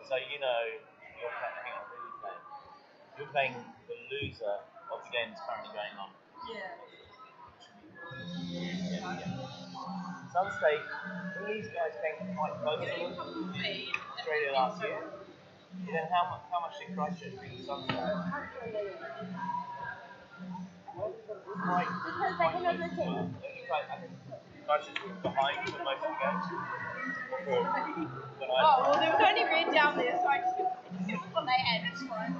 So you know, you're playing. Hang on, who are you playing? You're playing the loser of the game that's currently going on. Yeah. Some State, these guys came quite close to them Australia last year. And then how much did Christchurch beat Sun State? Because they had another team. I think Christchurch was behind for most of the games. Oh, well, there was only red down there, so I just took what they had. It's fine.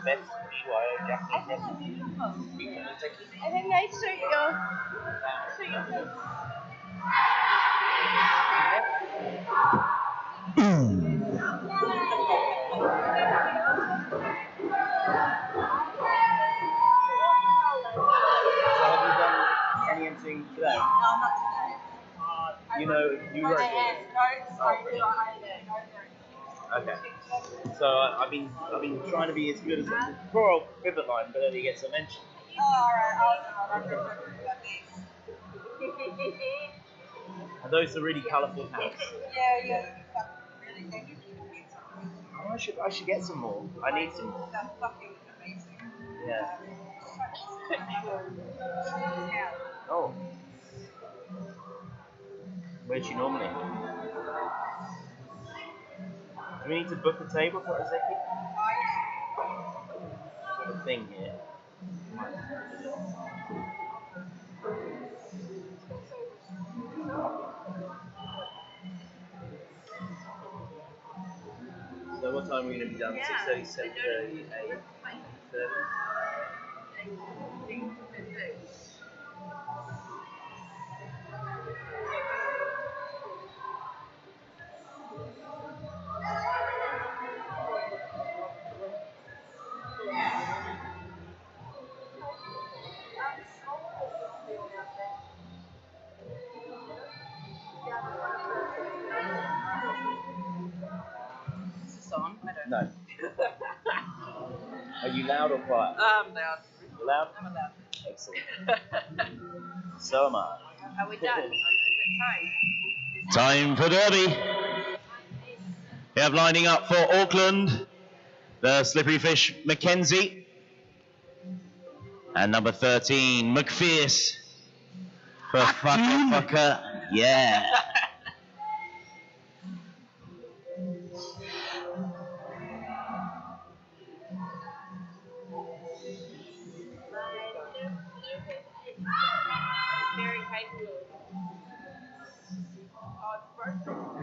Best BYO Japanese wrestling. I think they suit your face. So have you done any entering today? No, not today. You know, you wrote it. Okay. So I've been trying to be as good as poor old pivot line, but then he gets a mention. Oh, alright. And those are really colourful hats. Yeah. Really think you can get something. I should get some more. I need some more. That's fucking amazing. Yeah. Oh. Where'd you normally? Do we need to book a table for Ozeki? Got a thing here. So what time are we going to be done? 6:30, 7:30, 8:30? Is this on? I don't know. Are you loud or quiet? I'm loud. You're loud? I'm loud. Excellent. So am I. Are we done? Is it Time for Derby. We have lining up for Auckland, the Slippery Fish Mackenzie, and number 13, McPherce. For fucker, yeah.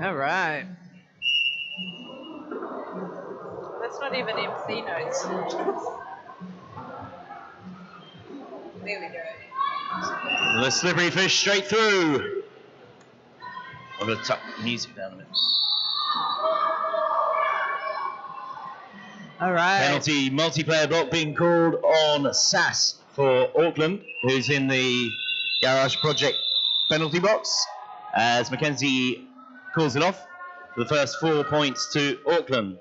All right. That's not even MC notes. There we go. The Slippery Fish straight through. I'm going to tuck the music down a bit. All right. Penalty multiplayer block being called on Sass for Auckland, who's in the Garage Project penalty box, as Mackenzie calls it off for the first 4 points to Auckland.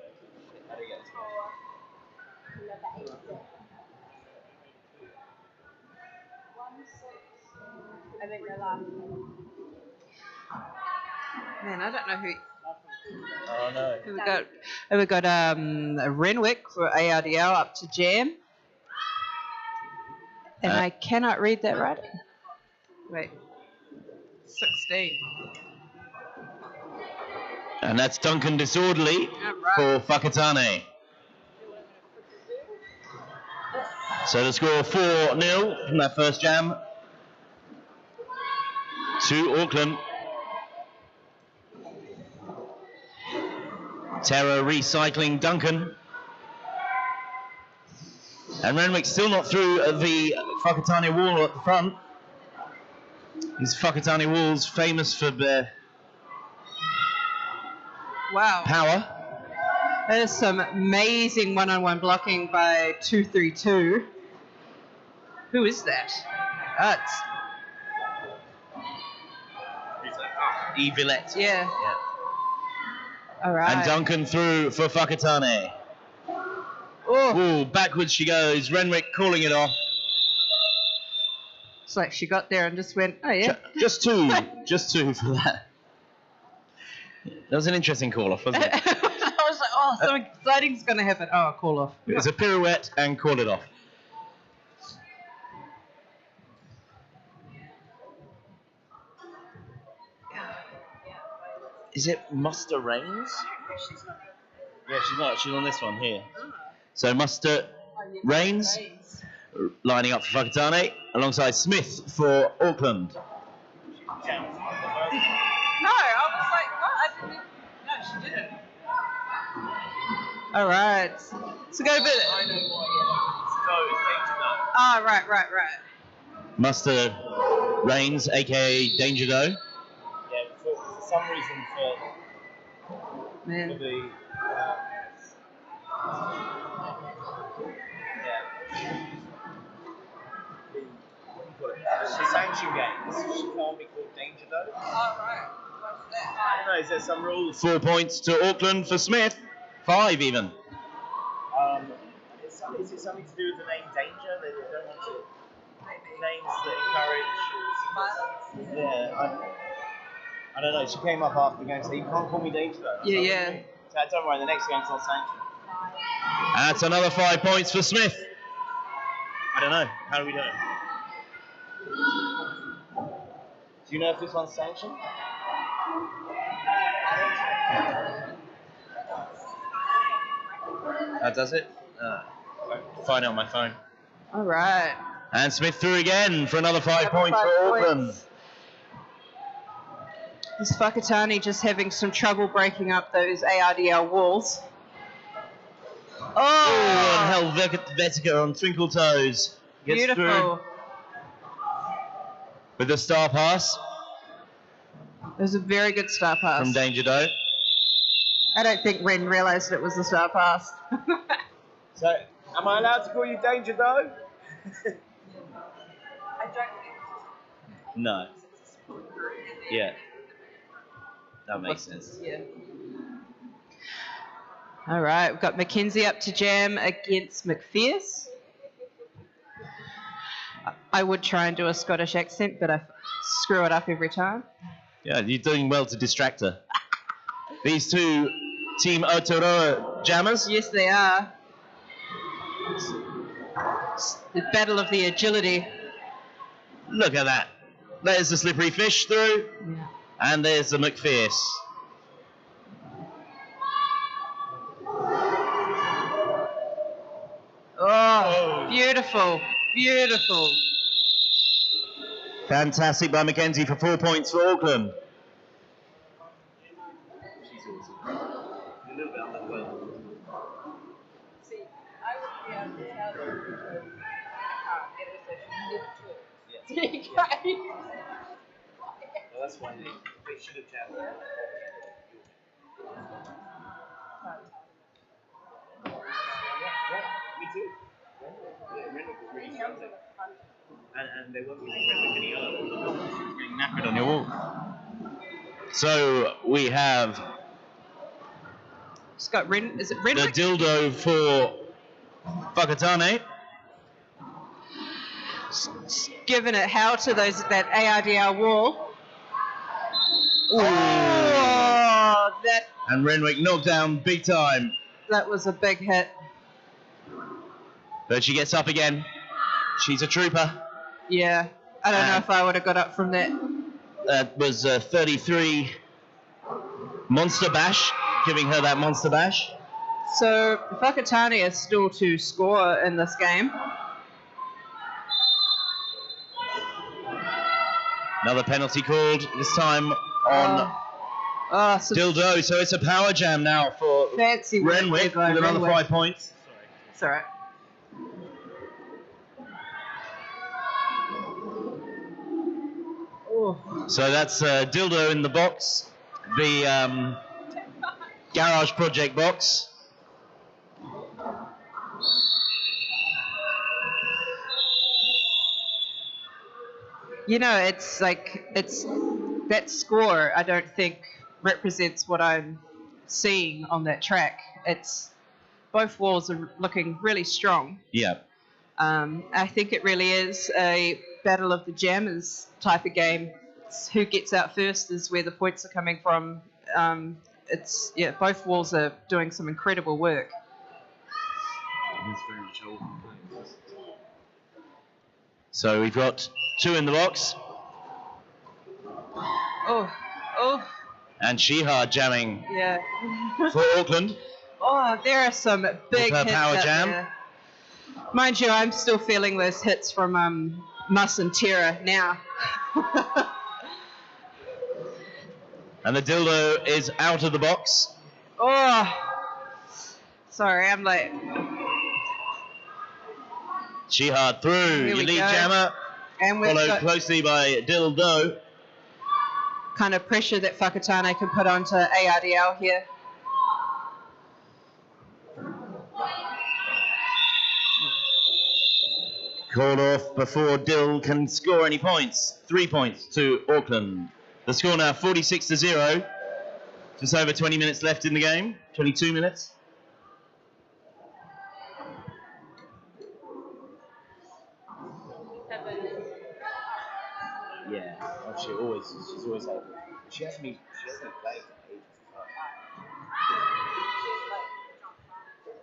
I think they're last. Man, I don't know who. Oh no. Who we got Renwick for ARDL up to Jam. And I cannot read that right. Wait. 16. And that's Duncan Disorderly for Whakatane. So the score 4-0 from that first jam to Auckland. Terra recycling Duncan. And Renwick still not through the Whakatane wall at the front. These Whakatane walls famous for their power. That is some amazing one-on-one blocking by 232. Who is that? That's Evilette. yeah. All right. And Duncan through for Whakatane. Oh. Ooh, backwards she goes. Renwick calling it off. It's like she got there and just went, oh yeah. Just two for that. That was an interesting call-off, wasn't it? I was like, oh, something exciting's going to happen. Oh, call off. It was a pirouette and call it off. Is it Muster Rains? Yeah, she's not. She's on this one here. So Muster Rains lining up for Whakatane alongside Smith for Auckland. No, I was like, what? I didn't even... No, she didn't. All right. So go a bit... I know why, So it's Danger Doe. Ah, right. Muster Rains, a.k.a. Danger Doe. Yeah, for some reason for the the sanction games, she can't be called Danger Doe. Oh, right. What's that? I don't know, is there some rules? 4 points to Auckland for Smith. 5 even. Is it something to do with the name Danger? They don't want to names that encourage. Yeah, I don't know. She came up after the game and said, "You can't call me Danger Doe." Yeah. So don't worry, the next game's not sanctioned. That's another 5 points for Smith. I don't know. How do we know? Do you know if this one's sanctioned? Does it? Find it on my phone. All right. And Smith through again for another 5 points for Auckland. Is Whakatane just having some trouble breaking up those ARDL walls? Oh, and Helvetica on twinkle toes. Gets beautiful. Through with the star pass. It was a very good star pass. From Danger Doe. I don't think Ren realised it was a star pass. So, am I allowed to call you Danger Doe? I don't think. No. Yeah. That makes sense. Yeah. All right, we've got Mackenzie up to jam against McPherce. I would try and do a Scottish accent, but I screw it up every time. Yeah, you're doing well to distract her. These two Team Aotearoa jammers. Yes, they are. The battle of the agility. Look at that. There's the slippery fish through. Yeah. And there's the McPherce. Oh, beautiful. Beautiful. Fantastic by Mackenzie for 4 points for Auckland. She's awesome. A little bit underwhelmed. See, I would be able to tell them because Well, that's why they should have jammed her. Me too. Yeah, Renwick was really struggling. And they weren't giving Renwick any early. She was getting knackered on your wall. So we have it's got is it the Renwick? dildo for Whakatane. Giving it how to that ARDL wall. Ooh. Oh, that And Renwick knocked down big time. was a big hit. But she gets up again. She's a trooper. Yeah, I don't know if I would have got up from that. That was 33 monster bash, giving her that monster bash. So Whakatane is still to score in this game. Another penalty called, this time on So Dildo. So it's a power jam now for fancy Renwick with another 5 points. It's all right. Oh. So that's Dildo in the box, the Garage Project box. You know, it's like that score. I don't think represents what I'm seeing on that track. It's both walls are looking really strong. Yeah. I think it really is a battle of the jammers type of game. It's who gets out first is where the points are coming from. It's both walls are doing some incredible work. So we've got 2 in the box. Oh. And Shihar jamming for Auckland. Oh, there are some big her hits power out jam. there. Mind you, I'm still feeling those hits from Mus and Terra now. And the dildo is out of the box. Oh, sorry, I'm like... Shihar through. Your lead jammer, and we've followed got closely by dildo. kind of pressure that Whakatane can put onto ARDL here. Called off before Dill can score any points. 3 points to Auckland. The score now 46-0. Just over 20 minutes left in the game. 22 minutes. Yeah. Oh, she's always able. She hasn't been playing for ages.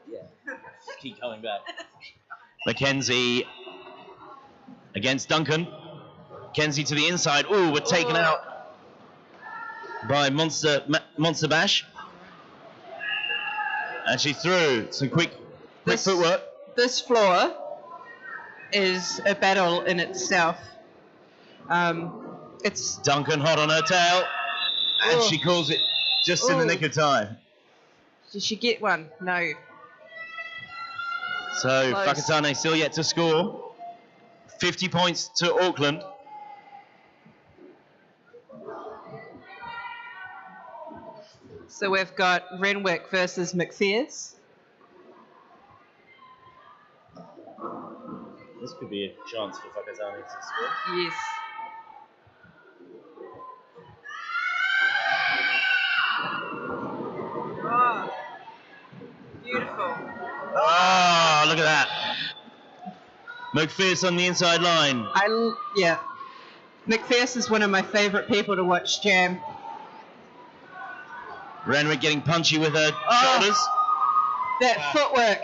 Yeah. Just keep coming back. Mackenzie against Duncan. Mackenzie to the inside. Ooh, we're taken out by Monster Bash. And she threw some quick footwork. This floor is a battle in itself. It's Duncan hot on her tail. And she calls it just in the nick of time. Did she get one? No. So Close. Whakatane still yet to score. 50 points to Auckland. So we've got Renwick versus McPherce. This could be a chance for Whakatane to score. Yes. Oh, beautiful. Oh, look at that. McPherce on the inside line. McPherce is one of my favourite people to watch jam. Renwick getting punchy with her shoulders. That footwork.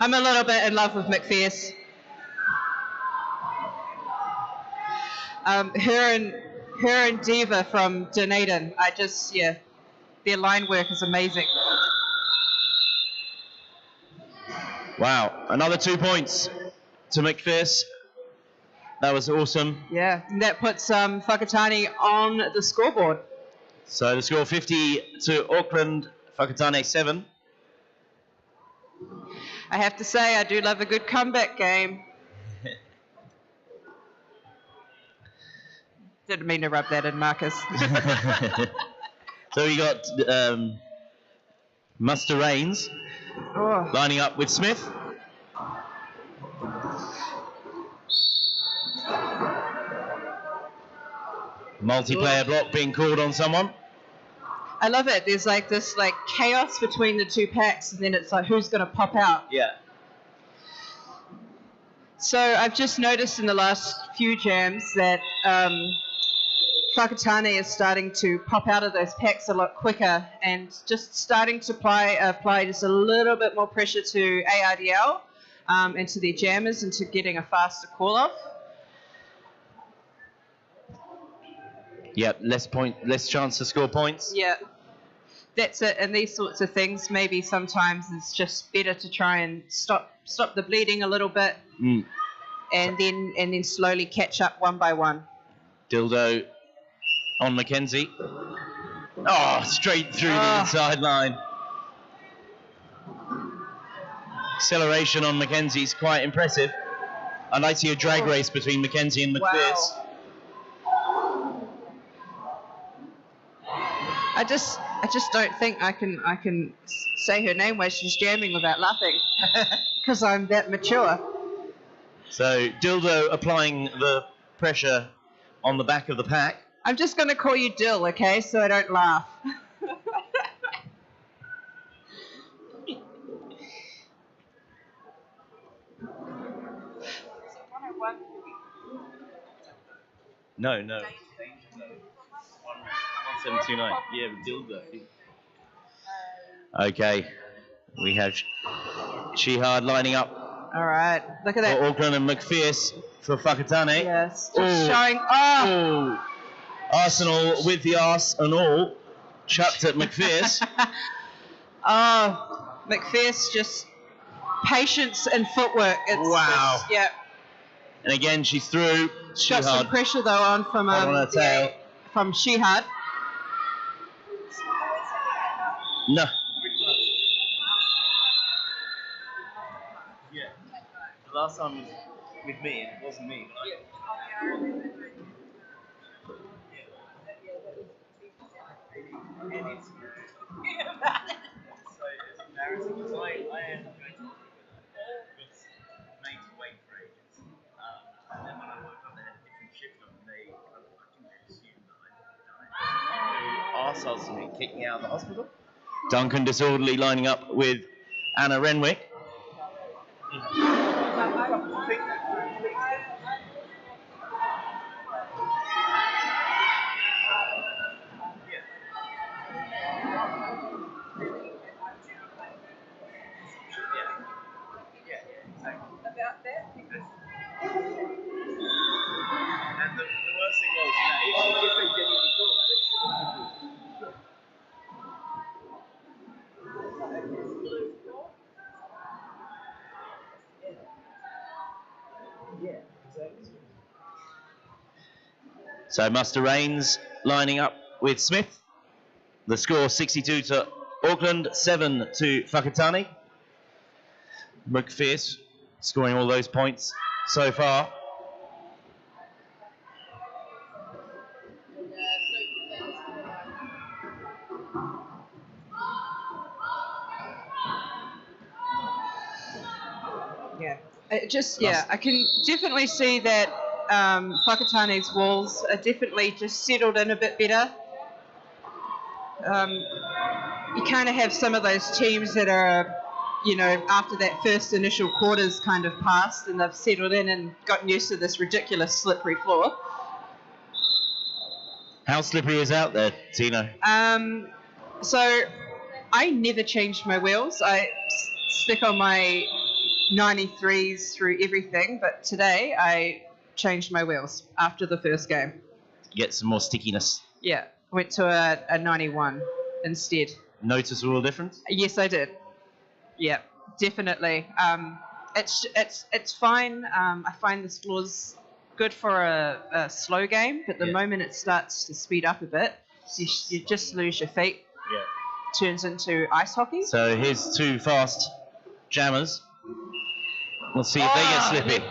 I'm a little bit in love with McPherce. Her and Diva from Dunedin. Their line work is amazing. Wow, another 2 points to McPherce. That was awesome. Yeah, and that puts Whakatane on the scoreboard. So the score 50 to Auckland, Whakatane 7. I have to say, I do love a good comeback game. Didn't mean to rub that in, Marcus. So we got Muster Rains lining up with Smith. Multiplayer block being called on someone. I love it. There's like this chaos between the two packs, and then it's like who's going to pop out. Yeah. So I've just noticed in the last few jams that Whakatane is starting to pop out of those packs a lot quicker and just starting to apply just a little bit more pressure to ARDL and to their jammers and to getting a faster call-off. Yeah, less chance to score points. Yeah, that's it. And these sorts of things, maybe sometimes it's just better to try and stop the bleeding a little bit, and then slowly catch up one by one. Dildo on Mackenzie. Oh, straight through the inside line. Acceleration on Mackenzie is quite impressive. I'd like to see a drag race between Mackenzie and McPherce. Wow. I just don't think I can say her name while she's jamming without laughing, because I'm that mature. So Dildo applying the pressure on the back of the pack. I'm just going to call you Dill, okay, so I don't laugh. No. 1729. Yeah, with Dildo. Okay. We have Shihad lining up All right, look at for that. Auckland and McPherce for Whakatane. Yes, just Oh. showing. Oh, Arsenal with the arse and all. Chucked at McPherce. oh, McPherce just patience and footwork. Wow. Yeah. And again, she's through. Got some pressure though on from on her tail. from Shihad. No. Yeah. The last time was with me, and it wasn't me. And it's so it's embarrassing because I am going to was made to wait for ages. And then when I woke up, they had a different shift on, and they kind of fucking assumed that I died. Arseholes to me, kicked me out of the hospital. Duncan disorderly lining up with Anna Renwick. And the worst thing was, if they genuinely thought that, they should have. Yeah, exactly. So Muster Rains lining up with Smith. The score 62 to Auckland, 7 to Whakatane. McPherce scoring all those points so far. Yeah. I can definitely see that Whakatane's walls are definitely just settled in a bit better. You kind of have some of those teams that are, after that first initial quarters kind of passed and they've settled in and gotten used to this ridiculous slippery floor. How slippery is out there, Tino? So I never changed my wheels. I stick on my 93s through everything, but today I changed my wheels after the first game. Get some more stickiness. Yeah, went to a 91 instead. Noticeable difference? Yes, I did. Yeah, definitely. It's fine. I find this floor's good for a slow game, but the moment it starts to speed up a bit, you just lose your feet. Yeah. Turns into ice hockey. So here's two fast jammers. We'll see if they get slippy.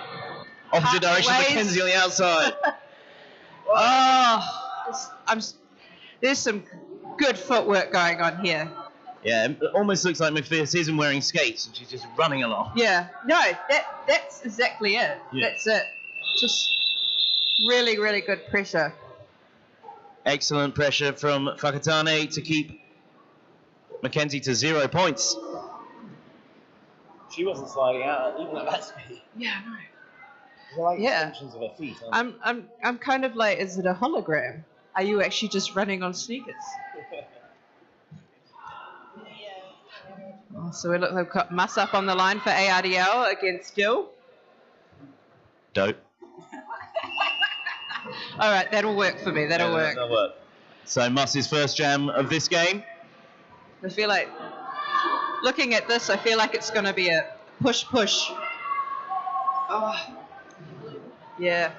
Opposite direction, Mackenzie on the outside. There's some good footwork going on here. Yeah, it almost looks like McPherce isn't wearing skates and she's just running along. Yeah, no, that's exactly it. Yeah. That's it. Just really, really good pressure. Excellent pressure from Whakatane to keep Mackenzie to 0 points. She wasn't sliding out even at that speed. Yeah, I know. They're like extensions of her feet. I'm kind of like, is it a hologram? Are you actually just running on sneakers? So we've got Muss up on the line for ARDL against Jill. Dope. All right, that'll work for me. That'll work. So Muss's first jam of this game. I feel like, looking at this, I feel like it's going to be a push-push. Oh, yeah.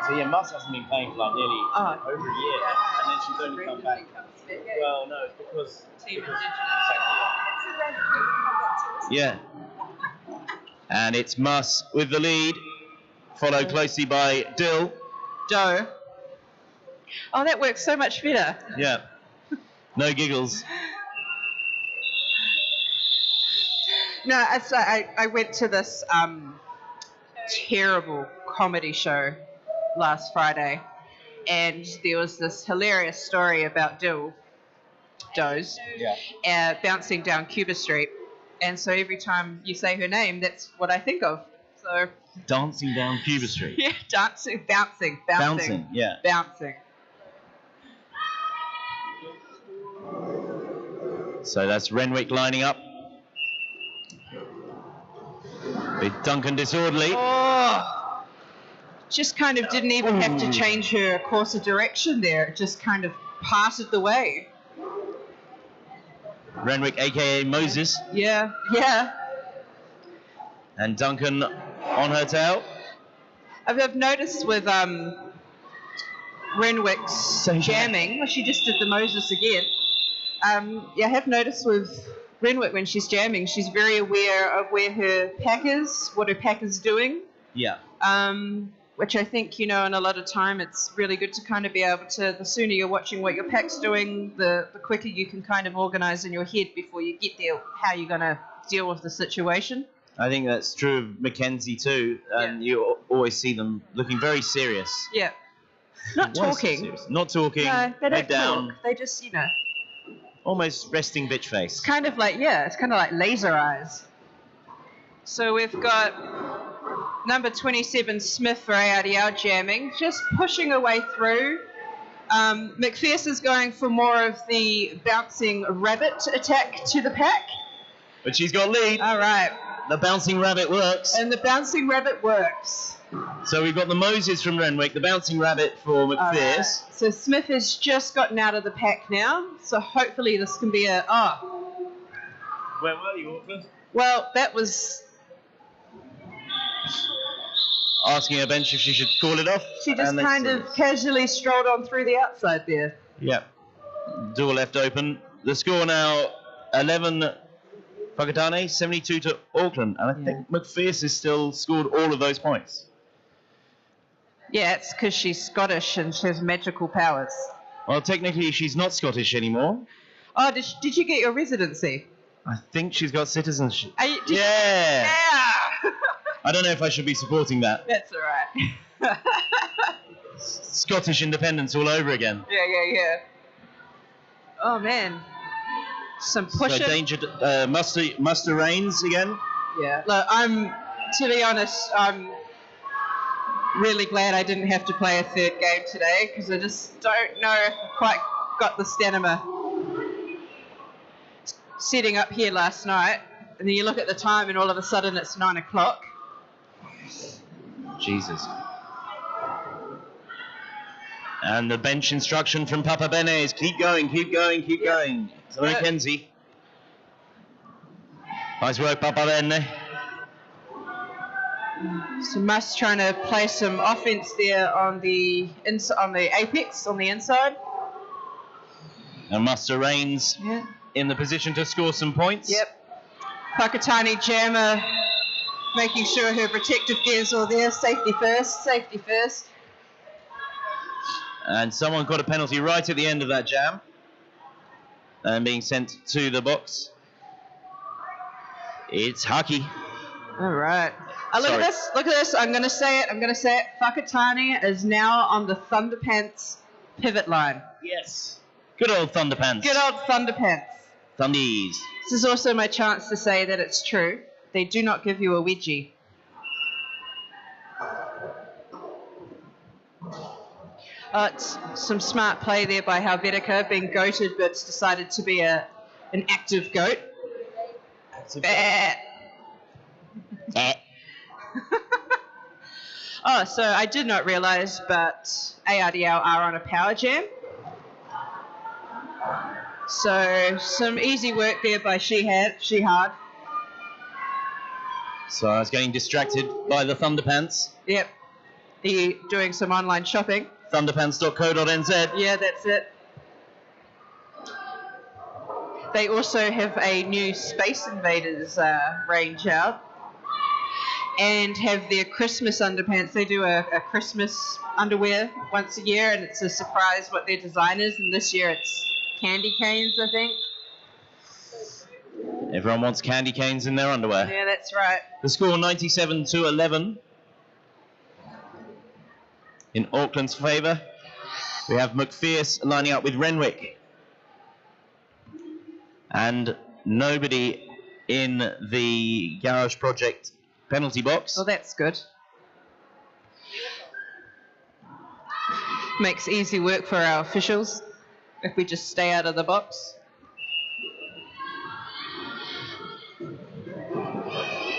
So yeah, Muss hasn't been playing for like nearly over a year, and then she's only come back. Well, no, it's because Yeah. And it's Muss with the lead, followed closely by Doe. Oh, that works so much better. Yeah. No giggles. No, I went to this terrible comedy show last Friday, and there was this hilarious story about Doe's bouncing down Cuba Street, and so every time you say her name, that's what I think of. So dancing down Cuba Street. Yeah, bouncing. Bouncing, yeah. Bouncing. So that's Renwick lining up with Duncan Disorderly. Oh, just kind of didn't even have to change her course of direction there. It just kind of parted the way. Renwick, aka Moses, Yeah. and Duncan on her tail. I've noticed with Renwick's jamming, well, she just did the Moses again. I have noticed with Renwick when she's jamming, she's very aware of where her pack is, what her pack is doing. Yeah. Which I think, in a lot of time it's really good to kind of be able to, the sooner you're watching what your pack's doing, the quicker you can kind of organise in your head before you get there how you're going to deal with the situation. I think that's true of Mackenzie too, and you always see them looking very serious. Yeah. Not talking. Not talking. No, they don't head down. talk. They just, Almost resting bitch face. It's kind of like, it's kind of like laser eyes. So we've got number 27 Smith for ARDL jamming, just pushing her way through. McPherson's going for more of the bouncing rabbit attack to the pack. But she's got lead. All right. The bouncing rabbit works. And the bouncing rabbit works. So we've got the Moses from Renwick, the bouncing rabbit for McPherson. Right. So Smith has just gotten out of the pack now. So hopefully this can be a... Where were you, Auckland? Well, that was... Asking her bench if she should call it off. She just kind of casually strolled on through the outside there. Yep. Door left open. The score now 11 Whakatane, 72 to Auckland. And I think McPherson has still scored all of those points. Yeah, it's because she's Scottish and she has magical powers. Well, technically she's not Scottish anymore. Oh, did you get your residency? I think she's got citizenship. Yeah! I don't know if I should be supporting that. That's all right. Scottish independence all over again. Yeah. Oh, man. Some pushing. So danger, muster reigns again. Yeah. Look, to be honest, I'm really glad I didn't have to play a third game today because I just don't know if I quite got the stamina. Setting up here last night, and then you look at the time and all of a sudden it's 9 o'clock. Jesus. And the bench instruction from Papa Bene is keep going. So Mackenzie. Nice work, Papa Bene. So Musk trying to play some offense there on the apex on the inside. And Muster Reigns in the position to score some points. Yep. Whakatane jammer making sure her protective gear's all there. Safety first. And someone got a penalty right at the end of that jam. And being sent to the box. It's Haki. All right. Look at this. I'm going to say it. Whakatane is now on the Thunderpants pivot line. Yes. Good old Thunderpants. Thundies. This is also my chance to say that it's true. They do not give you a wedgie. It's some smart play there by Helvetica, being goated, but it's decided to be an active goat. Oh, so I did not realise, but ARDL are on a power jam. So some easy work there by Shehad. So I was getting distracted by the Thunderpants. Yep. Doing some online shopping. Thunderpants.co.nz. Yeah, that's it. They also have a new Space Invaders range out. And have their Christmas underpants. They do a Christmas underwear once a year, and it's a surprise what their design is. And this year it's candy canes, I think. Everyone wants candy canes in their underwear. Yeah, that's right. The score 97 to 11 in Auckland's favour. We have McPherson lining up with Renwick. And nobody in the Garage Project penalty box. Well, that's good. Makes easy work for our officials if we just stay out of the box.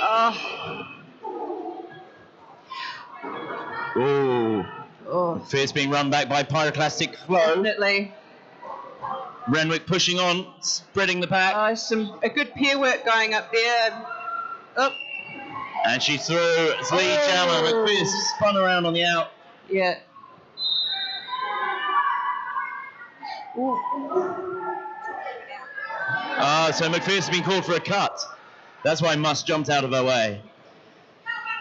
Oh. Ooh. Oh. Fierce being run back by Pyroclastic Flow. Definitely. Renwick pushing on, spreading the pack. A good pair work going up there. Oh. And she's through. It's Lee Jammer. McPherce spun around on the out. Yeah. So McPherce has been called for a cut. That's why Muss jumped out of her way.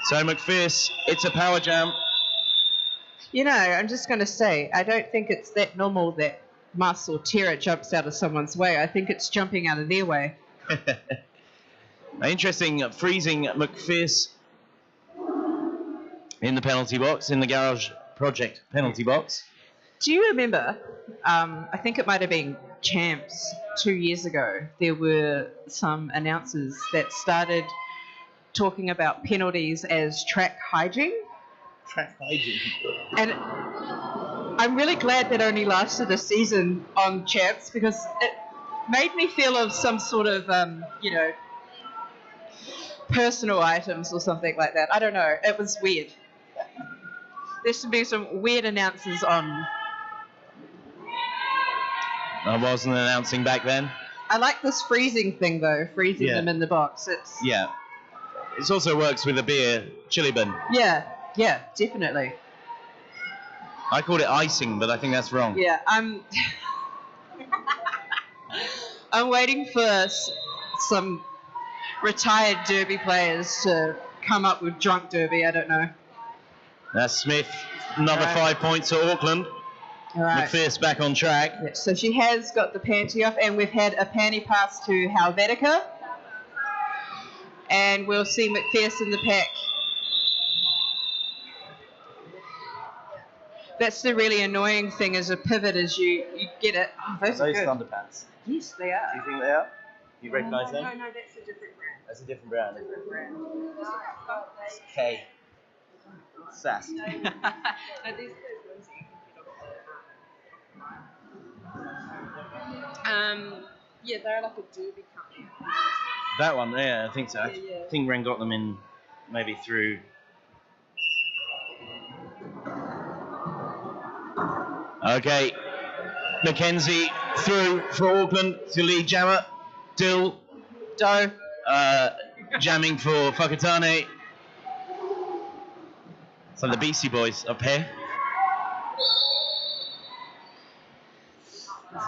So McPherce, it's a power jam. You know, I'm just going to say, I don't think it's that normal that Muss or Tara jumps out of someone's way. I think it's jumping out of their way. Interesting, freezing McPherce in the penalty box, in the Garage Project penalty box. Do you remember, I think it might have been Champs 2 years ago, there were some announcers that started talking about penalties as track hygiene. Track hygiene. And I'm really glad that only lasted a season on Champs because it made me feel of some sort of, you know, personal items or something like that. I don't know. It was weird. There should be some weird announcers on. I wasn't announcing back then. I like this freezing thing though, freezing them in the box. It's yeah. It also works with a beer chili bin. Yeah, definitely. I called it icing, but I think that's wrong. Yeah, I'm waiting for some retired derby players to come up with drunk derby. I don't know. That's Smith. Another 5 points to Auckland. All right. McPherce back on track. Yeah, so she has got the panty off, and we've had a panty pass to Helvetica. And we'll see McPherce in the pack. That's the really annoying thing as a pivot is you get it. Oh, those are good. Thunderpants. Yes, they are. Do you think they are? You recognise them? No, that's a different brand. That's a different brand. Different brand. K. Sass. No, these are those ones yeah, they're like a derby company. That one, yeah, I think so. Yeah. I think Ren got them in maybe through. Okay. Mackenzie through for Auckland to lead Jammer. Dill. Doe. Jamming for Whakatane. So the Beastie Boys up here.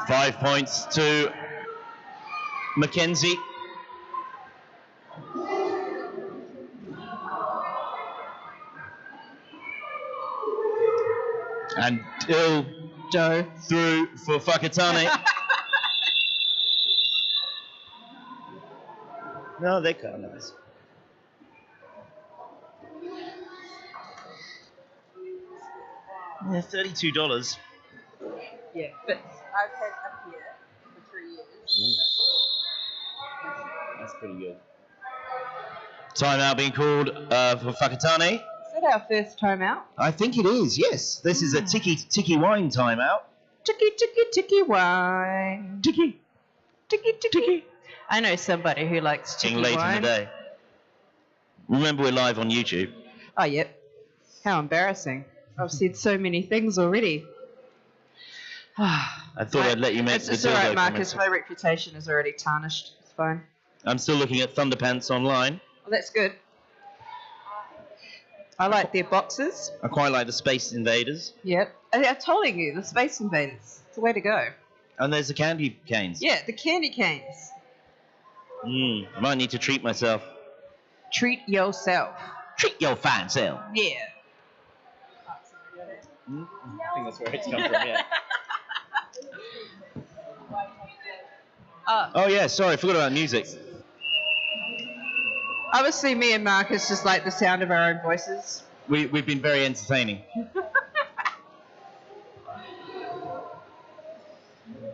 5 points to Mackenzie. And Dill Doe. through for Whakatane. No, they're kind of nice. Yeah, $32. Yeah, but I've had up here for 3 years. That's pretty good. Timeout being called for Whakatane. Is that our first time out? I think it is, yes. This is a Tiki Wine timeout. Tiki wine. Tiki. I know somebody who likes tiki Late wine. in the day. Remember, we're live on YouTube. Oh, yep. How embarrassing. I've said so many things already. I thought I'd let you make the It's all right, dildo Marcus. comments. My reputation is already tarnished. It's fine. I'm still looking at Thunderpants online. Well, that's good. I like their boxes. I quite like the Space Invaders. Yep. I'm telling you, the Space Invaders. It's the way to go. And there's the candy canes. Yeah, the candy canes. I might need to treat myself. Treat yourself. Treat your fine self. Yeah. I think that's where it's come from, yeah. Oh, yeah, sorry, I forgot about music. Obviously, me and Marcus just like the sound of our own voices. We've been very entertaining.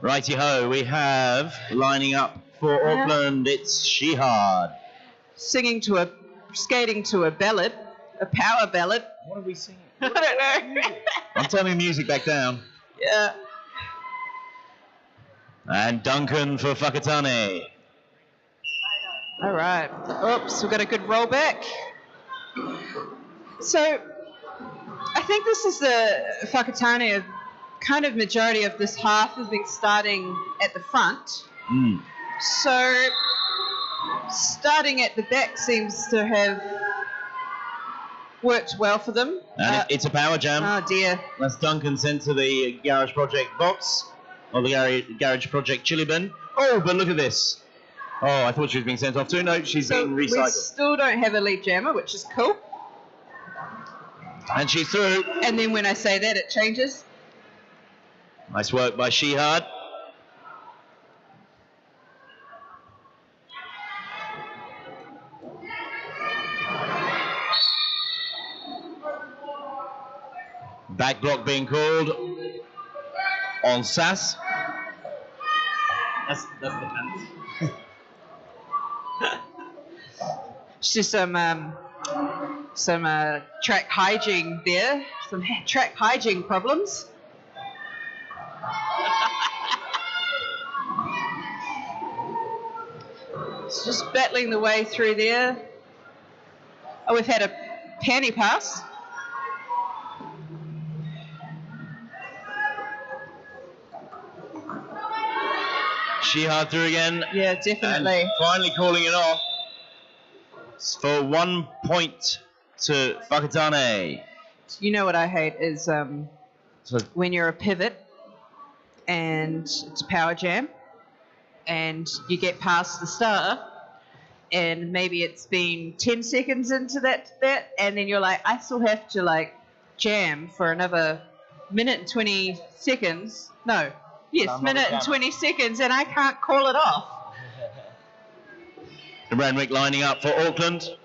Righty-ho, we have, lining up for Auckland, it's Skating to a ballad, a power ballad. What are we singing? I don't know. I'm turning the music back down. Yeah. And Duncan for Whakatane. All right. Oops, we've got a good rollback. So, I think this is the Whakatane. Kind of majority of this half has been starting at the front. Mm. So, starting at the back seems to have worked well for them. And it's a power jam. Oh dear. That's Duncan sent to the Garage Project box, or the Garage Project chili bin. Oh, but look at this. Oh, I thought she was being sent off too. No, she's being recycled. We still don't have a lead jammer, which is cool. And she's through. And then when I say that, it changes. Nice work by Shehard. Back block being called on Sass. That's the fence. It's just some track hygiene there, some track hygiene problems. It's just battling the way through there. Oh, we've had a panty pass. Shehard through again. Yeah, definitely. And finally calling it off. It's for 1 point to Whakatane. You know what I hate is So, when you're a pivot and it's a power jam and you get past the star and maybe it's been 10 seconds into that and then you're like, I still have to like jam for another minute and 20 seconds. No. Yes, minute and 20 seconds and I can't call it off. Renwick lining up for Auckland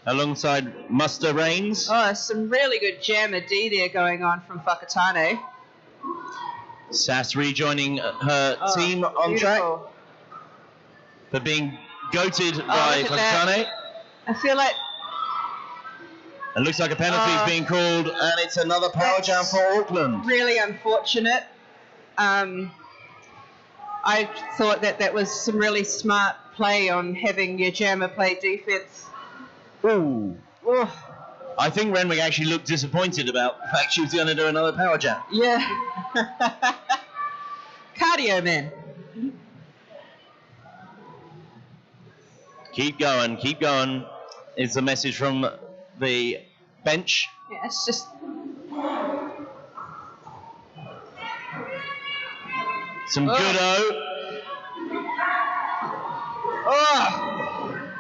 alongside Muster Rains. Oh, some really good jammer D there going on from Whakatane. Sass rejoining her team on beautiful. track, but being goated by look at Whakatane. I feel like It looks like a penalty is being called, and it's another power jam for Auckland. Really unfortunate. I thought that was some really smart play on having your jammer play defense. Ooh. Oh, I think Renwick actually looked disappointed about the fact she was going to do another power jam. yeah. Cardio man. Keep going, is the message from the bench. Yeah, it's just Some good-o.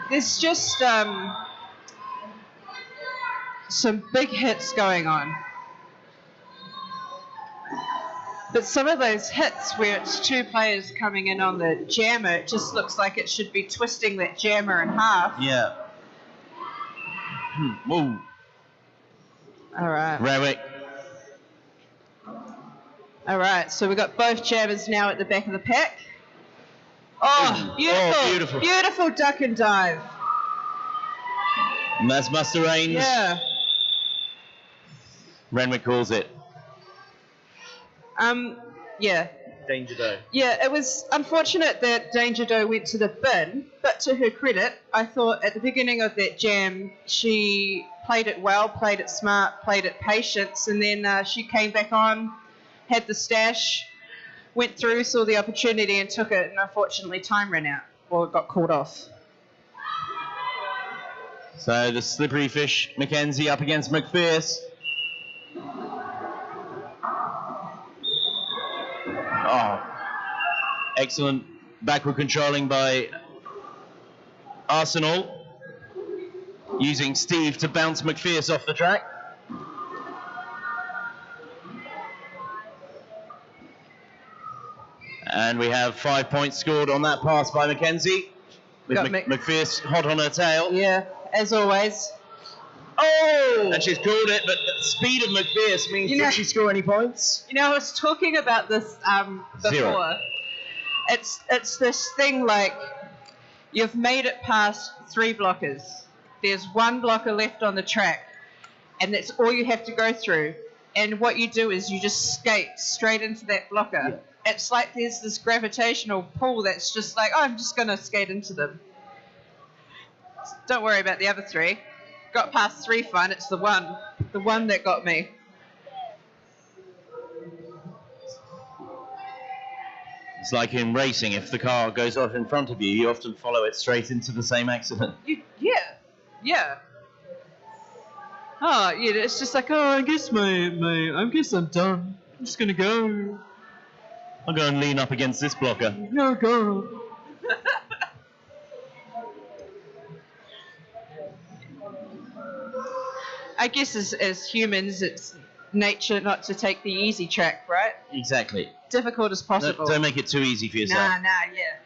there's just some big hits going on. But some of those hits where it's two players coming in on the jammer, it just looks like it should be twisting that jammer in half. Yeah. Woo. All right. Renwick. All right, so we've got both jammers now at the back of the pack. Oh, beautiful. Beautiful. Beautiful duck and dive. And that's Muster Rains. Yeah. Renwick calls it. Yeah. Danger though. Yeah, it was unfortunate that Danger Doe went to the bin, but to her credit, I thought at the beginning of that jam, she played it well, played it smart, played it patience, and then she came back on, had the stash, went through, saw the opportunity and took it, and unfortunately time ran out, or it got called off. So the slippery fish, Mackenzie up against McPherce. Oh, excellent backward controlling by Arsenal, using Steve to bounce McPherce off the track. And we have 5 points scored on that pass by Mackenzie, with McPherce hot on her tail. Yeah, as always. Oh! And she's called it, but the speed of McPherce means, did she score any points? You know, I was talking about this before. Zero. It's this thing like, you've made it past 3 blockers. There's 1 blocker left on the track. and that's all you have to go through. And what you do is you just skate straight into that blocker. Yeah. It's like there's this gravitational pull that's just like, oh, I'm just going to skate into them. Don't worry about the other three. Got past 3 fine, it's the one that got me. It's like in racing, if the car goes off in front of you, you often follow it straight into the same accident. Yeah. Oh, yeah, it's just like, oh, I guess I guess I'm done. I'm just gonna go. I'll go and lean up against this blocker. No, go. I guess as humans, it's nature not to take the easy track, right? Exactly. Difficult as possible. Don't make it too easy for yourself. Yeah.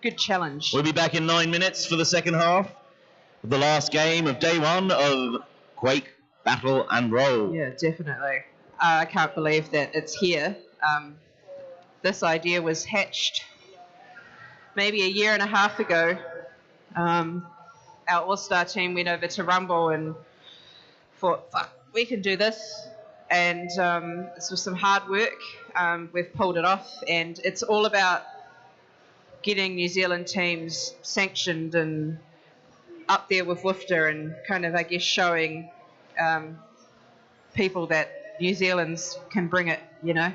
Good challenge. We'll be back in 9 minutes for the second half of the last game of day 1 of Quake Battle and Roll. Yeah, definitely. I can't believe that it's here. This idea was hatched maybe a year and a half ago. Our All-Star team went over to Rumble and thought, fuck, we can do this. And this was some hard work. We've pulled it off, and it's all about getting New Zealand teams sanctioned and up there with WFDA and kind of, I guess, showing people that New Zealand's can bring it, you know.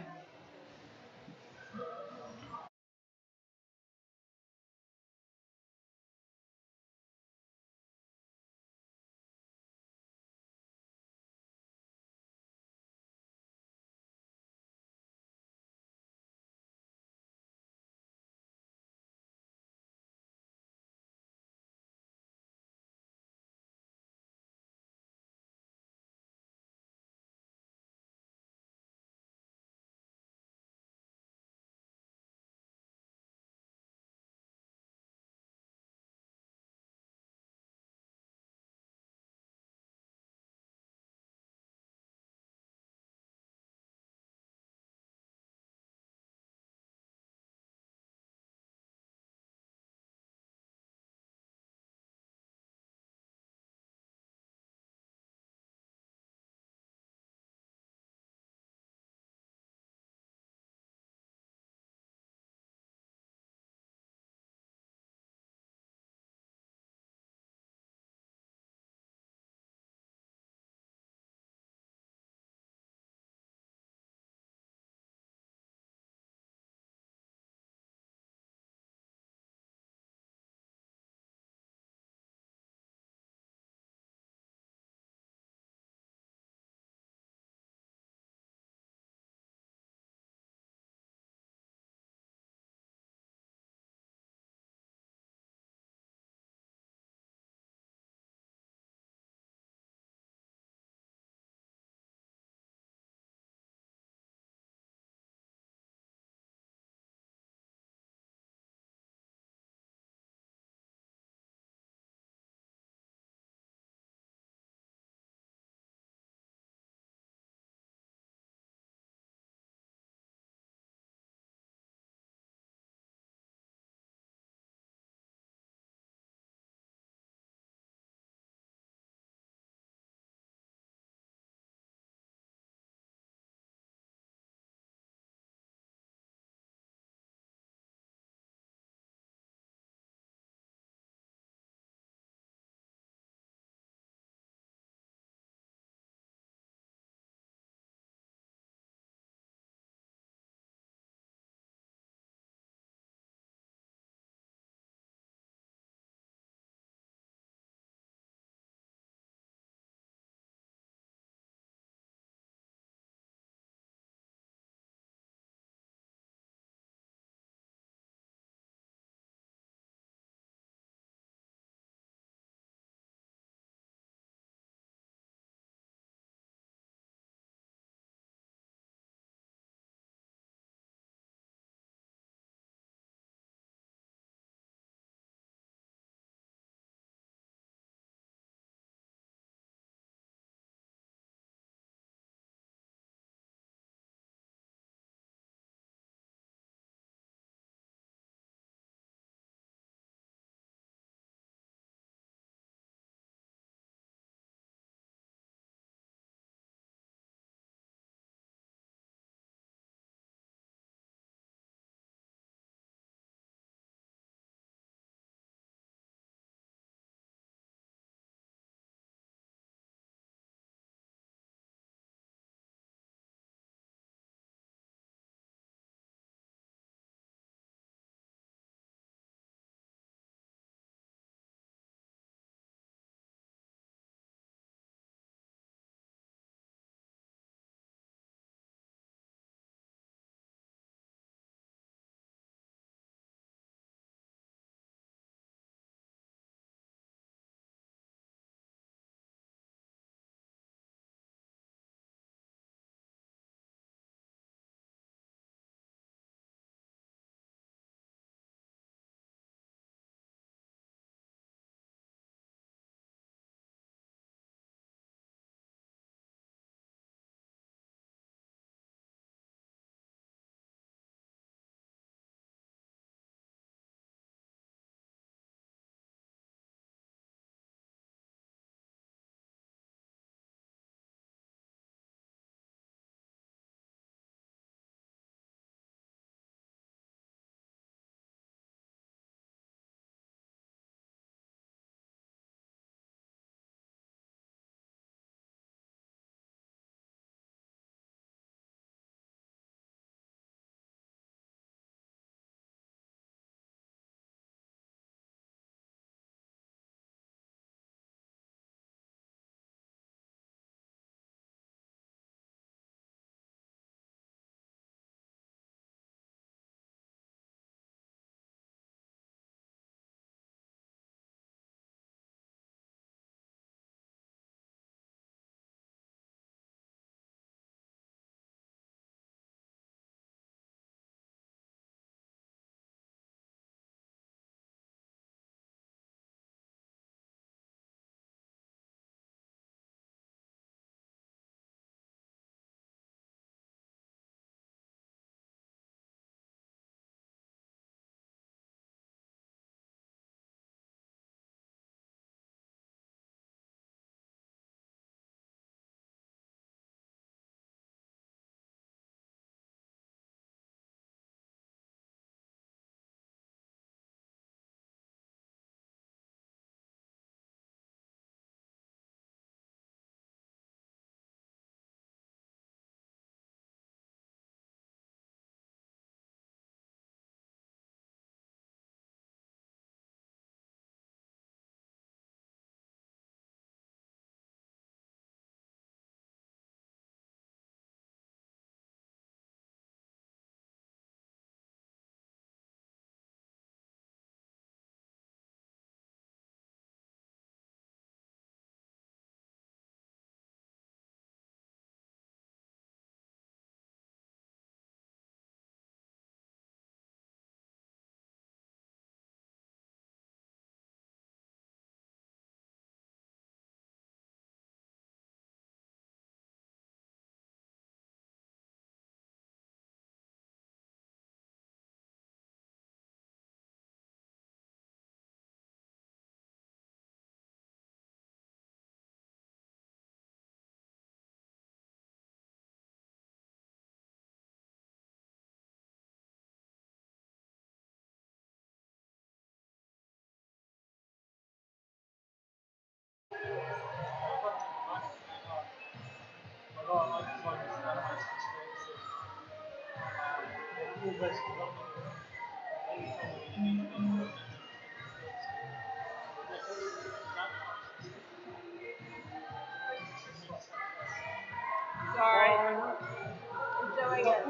Sorry. I'm doing it.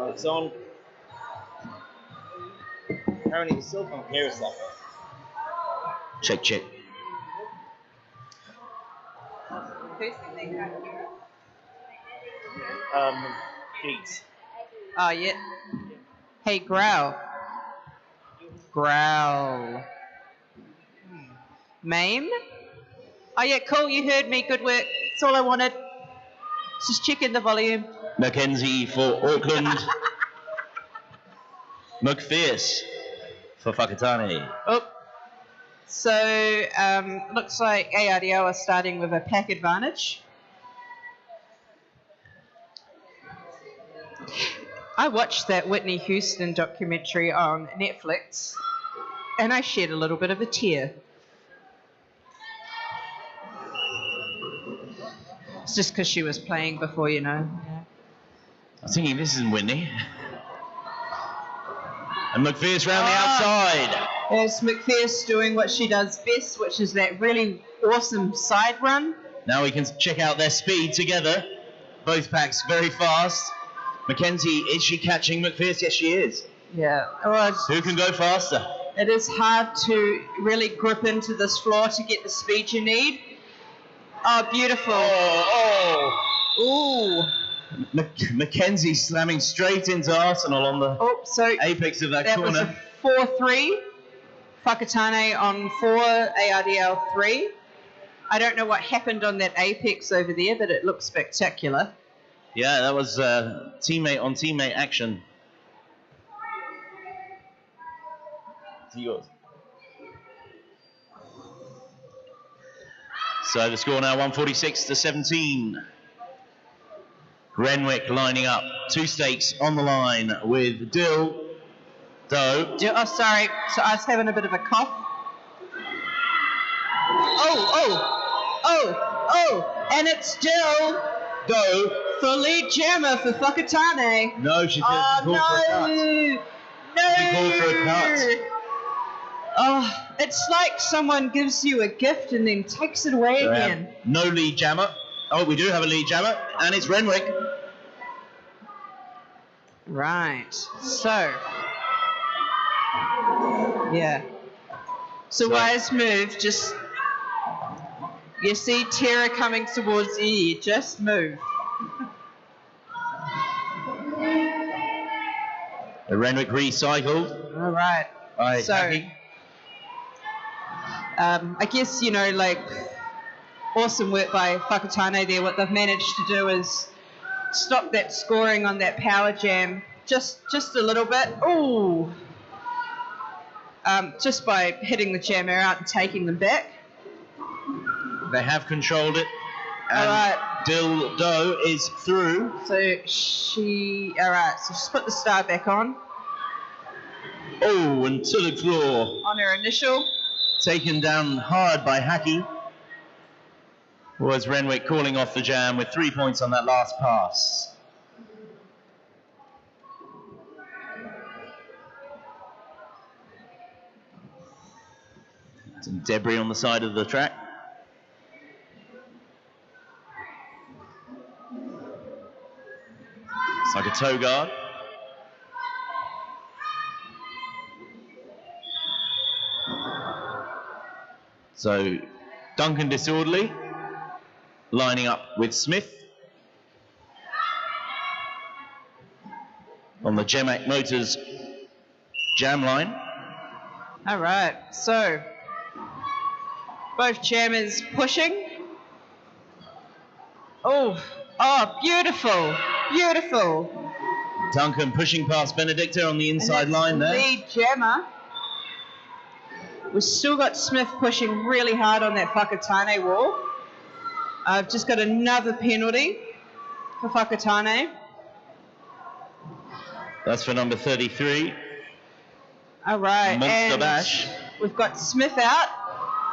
It's on. Apparently we still can't hear stuff. Check, check. Geeks. Oh, yeah. Hey, growl. Growl. Mame? Oh, yeah, cool. You heard me. Good work. That's all I wanted. Just checking the volume. Mackenzie for Auckland. McPherce for Whakatane. Oh. So, looks like ARDL are starting with a pack advantage. I watched that Whitney Houston documentary on Netflix, and I shed a little bit of a tear. It's just because she was playing before, you know. I was thinking this isn't Whitney. And McPherce round the outside. There's McPherce doing what she does best, which is that really awesome side run. Now we can check out their speed together. Both packs very fast. Mackenzie, is she catching McPherce? Yes, she is. Yeah. Well, Who can go faster? it is hard to really grip into this floor to get the speed you need. Oh, beautiful. Ooh. Mackenzie slamming straight into Arsenal on the apex of that corner. Was a 4-3. Whakatane on 4, ARDL 3. I don't know what happened on that apex over there, but it looked spectacular. Yeah, that was teammate on teammate action. It's yours. So the score now 146-17. Renwick lining up. 2 stakes on the line with Doe. Oh, sorry. So I was having a bit of a cough. Oh, and it's still Doe for lead jammer for Whakatane. No, she didn't call for a cut. No. She called for a cut. Oh, it's like someone gives you a gift and then takes it away again. No lead jammer. Oh, we do have a lead jammer, and it's Renwick. Right. So. Yeah. So wise move. Just. You see Tara coming towards you. Just move. The Renwick recycled. All right. I guess, you know, like, awesome work by Whakatane there. What they've managed to do is stop that scoring on that power jam just a little bit. Ooh. Just by hitting the jammer out and taking them back. They have controlled it. All right. Doe is through. So all right, so she's put the star back on. Oh, and to the floor. On her initial. Taken down hard by Hackey. Was Renwick calling off the jam with 3 points on that last pass. Some debris on the side of the track. It's like a toe guard. So Duncan Disorderly lining up with Smith on the Gemac Motors jam line. All right, so both jammers pushing. Oh, beautiful, beautiful. Duncan pushing past Benedicta on the inside line there. Lead jammer. We've still got Smith pushing really hard on that Whakatane wall. I've just got another penalty. for Whakatane. That's for number 33. All right. Monster and Bash. We've got Smith out,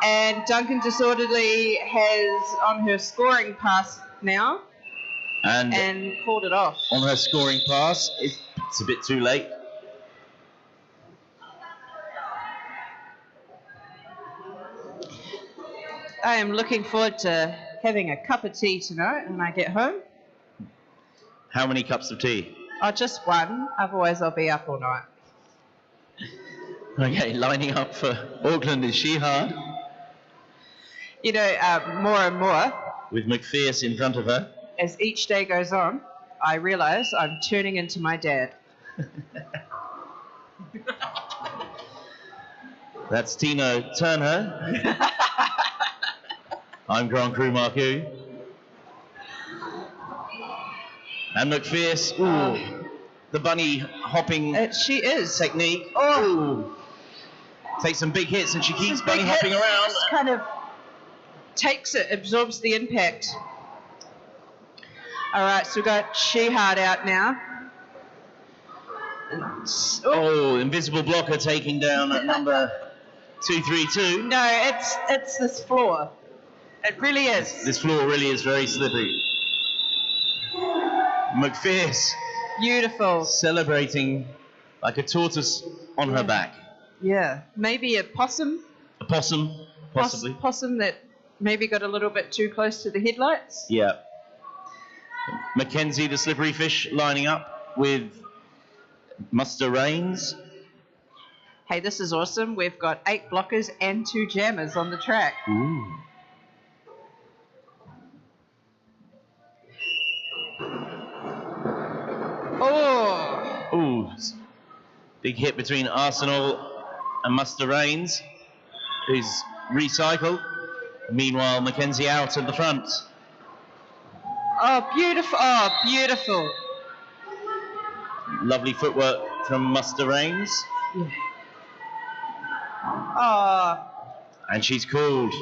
and Duncan Disorderly has on her scoring pass now and called it off. On her scoring pass, it's a bit too late. I am looking forward to having a cup of tea tonight when I get home. How many cups of tea? Oh, just one. Otherwise, I'll be up all night. Okay, lining up for Auckland is Shehard. You know, more and more. With McPherce in front of her. As each day goes on, I realise I'm turning into my dad. That's Tino Turner. I'm Grand Cru Marku. And McPherce, the bunny hopping she is. technique. Takes some big hits and she keeps Some bunny big hopping hits, around. just kind of takes it, absorbs the impact. All right, so we've got Shehard out now. Invisible blocker taking down at number 232. No, it's this floor. It really is. This floor really is very slippery. McPherce. Beautiful. Celebrating like a tortoise on her back. Yeah, maybe a possum. A possum, possibly. Possum that maybe got a little bit too close to the headlights. Yeah. Mackenzie, the slippery fish, lining up with Muster Rains. Hey, this is awesome. We've got 8 blockers and 2 jammers on the track. Ooh. Ooh. Big hit between Arsenal and Muster Rains, who's recycled. Meanwhile, Mackenzie out at the front. Oh, beautiful. Oh, beautiful. Lovely footwork from Muster Rains. Yeah. Oh. And she's called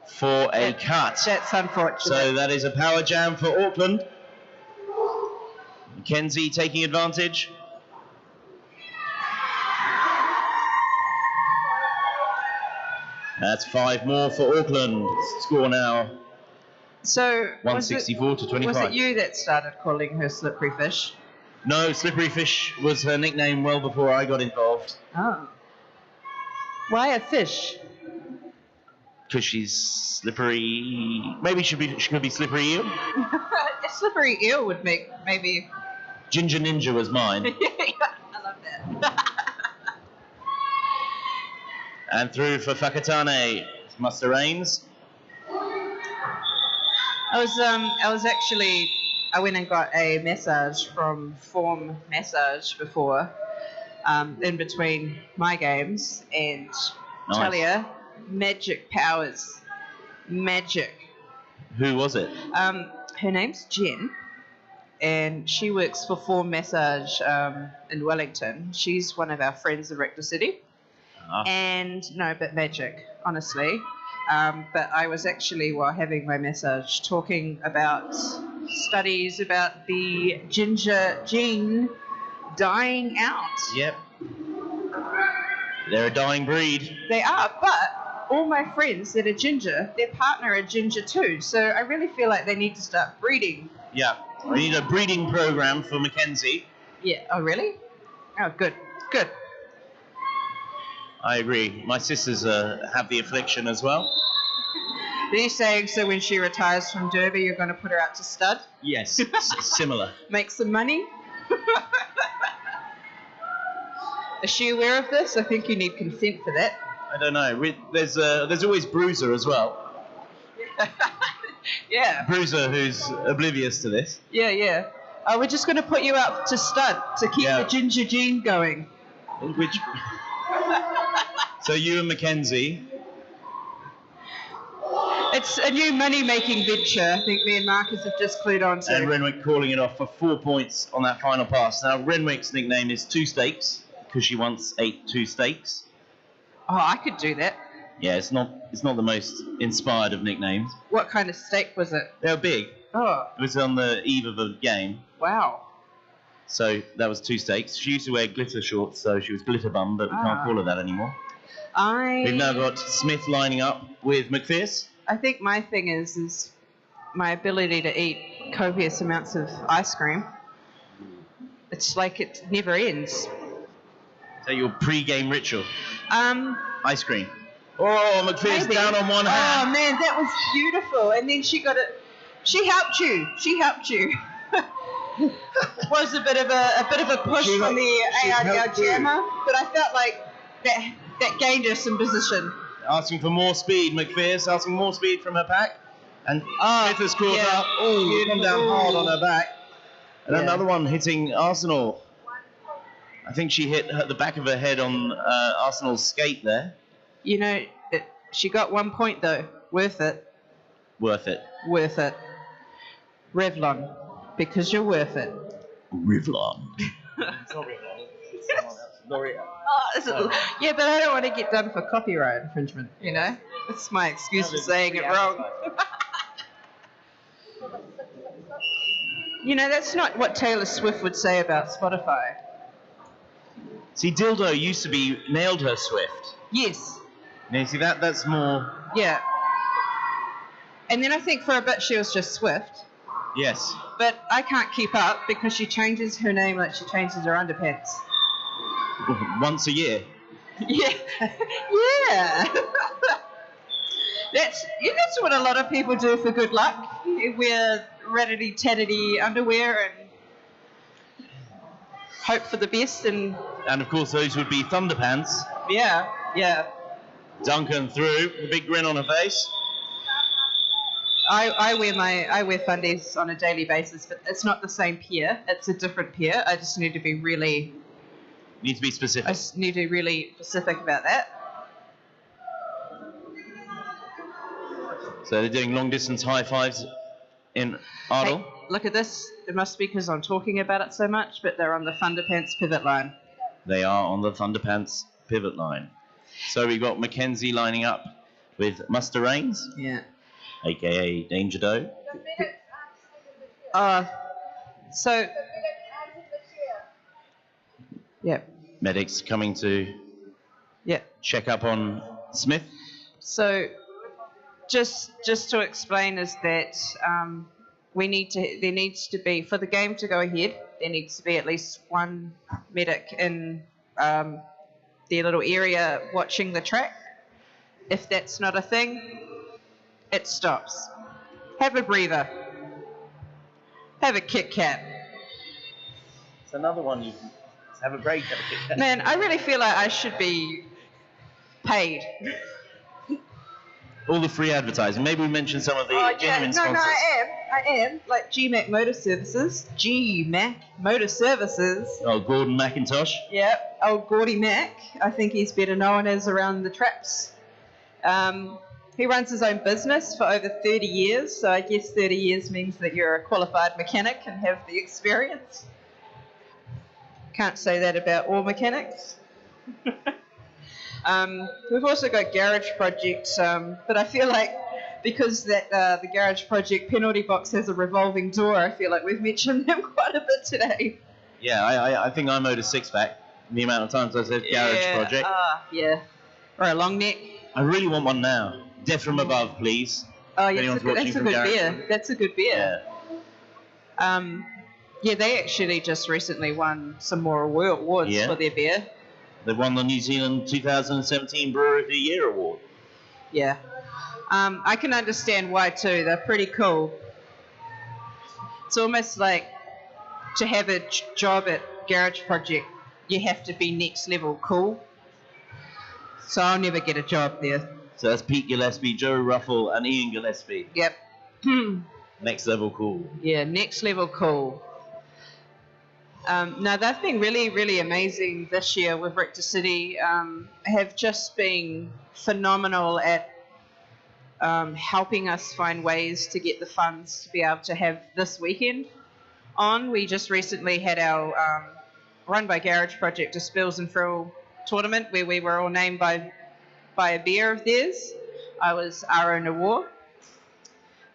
for a cut. That's unfortunate. So that is a power jam for Auckland. Mackenzie taking advantage. That's 5 more for Auckland. Score now. So 164 to 25. Was it you that started calling her slippery fish? No, slippery fish was her nickname well before I got involved. Oh. Why a fish? Because she's slippery. Maybe she could be slippery eel. A slippery eel would make maybe. Ginger Ninja was mine. I love that. And through for Whakatane, Muster Rains. I went and got a massage from Form Massage before, in between my games, and tell ya, magic powers. Magic. Who was it? Her name's Jen, and she works for Form Massage in Wellington. She's one of our friends in Rector City. And no, but magic, honestly. But I was actually, while having my massage, talking about studies about the ginger gene dying out. Yep. They're a dying breed. They are, but all my friends that are ginger, their partner are ginger too. So I really feel like they need to start breeding. Yeah. We need a breeding program for Mackenzie. Yeah. Oh, really? Oh, good. Good. I agree. My sisters have the affliction as well. Are you saying so when she retires from Derby, you're going to put her out to stud? Yes, similar. Make some money? Is she aware of this? I think you need consent for that. I don't know. There's always Bruiser as well. Yeah. Bruiser, who's oblivious to this. Yeah, yeah. We're just going to put you out to stud to keep the ginger gene going. Which... So you and Mackenzie. It's a new money-making venture. I think me and Marcus have just clued on to. And Renwick calling it off for 4 points on that final pass. Now Renwick's nickname is Two Steaks because she once ate 2 steaks. Oh, I could do that. Yeah, it's not the most inspired of nicknames. What kind of steak was it? They were big. Oh, It was on the eve of the game. wow. So that was 2 stakes. She used to wear glitter shorts, so she was glitter bum, but we can't call her that anymore. We've now got Smith lining up with McPherce. I think my thing is my ability to eat copious amounts of ice cream. It's like it never ends. So your pre-game ritual. Ice cream. Oh, McPherce Maybe. down on one hand. Oh man, that was beautiful. And then she got it. She helped you. Was a bit of a push from the ARDL jammer, but I felt like that gained her some position. Asking for more speed, McPherce asking more speed from her pack. And Smith has caught up. Oh, come down hard on her back. And another one hitting Arsenal. I think she hit the back of her head on Arsenal's skate there. You know, she got 1 point though. Worth it. Worth it. Worth it. Revlon, because you're worth it. Revlon. It's not Revlon, it's someone else. L'Oreal. Yeah, but I don't want to get done for copyright infringement, you know? That's my excuse for saying it wrong. You know, that's not what Taylor Swift would say about Spotify. See, Dildo used to be Nailed Her Swift. Yes. Now, you see, that's more... Yeah. And then I think for a bit she was just Swift. Yes. But I can't keep up because she changes her name like she changes her underpants. Once a year. Yeah. Yeah. That's what a lot of people do for good luck. You wear rattity-tattity underwear and hope for the best. And of course, those would be Thunderpants. Yeah. Duncan through, with a big grin on her face. I wear fundies on a daily basis, but it's not the same pair. It's a different pair. I just need to be really... Need to be specific. I just need to be really specific about that. So they're doing long-distance high fives in ARDL. Hey, look at this. It must be because I'm talking about it so much, but they're on the Thunderpants pivot line. They are on the Thunderpants pivot line. So we've got Mackenzie lining up with Muster Rains. Yeah. A.k.a. Danger Doe. So... Yeah. Medics coming to check up on Smith. So, just to explain is that there needs to be, for the game to go ahead, there needs to be at least one medic in their little area watching the track. If that's not a thing, it stops. Have a breather. Have a Kit Kat. It's another one you have a break. Have a Kit Kat. Man, I really feel like I should be paid. All the free advertising. Maybe we mention some of the genuine sponsors. No, I am. Like GMAC Motor Services. GMAC Motor Services. Oh, Gordon McIntosh. Yep, old Gordy Mac. I think he's better known as around the traps. He runs his own business for over 30 years, so I guess 30 years means that you're a qualified mechanic and have the experience. Can't say that about all mechanics. We've also got Garage Project, but I feel like because that the Garage Project penalty box has a revolving door, I feel like we've mentioned them quite a bit today. Yeah, I think I'm owed a six-pack. The amount of times I said Garage Project. Yeah. Or a long neck. I really want one now. Death from above, please. Oh, yeah, that's a good beer. That's a good beer. Yeah. Yeah, they actually just recently won some more awards for their beer. They won the New Zealand 2017 Brewer of the Year award. Yeah. I can understand why too. They're pretty cool. It's almost like to have a job at Garage Project, you have to be next level cool. So I'll never get a job there. So that's Pete Gillespie, Joe Ruffle, and Ian Gillespie. Yep. Next level cool. Yeah, next level cool. No, they've been really, really amazing this year with Rector City. Have just been phenomenal at helping us find ways to get the funds to be able to have this weekend on. We just recently had our run by Garage Project a Spills and Frill tournament where we were all named by a beer of theirs. I was Aaron Awar.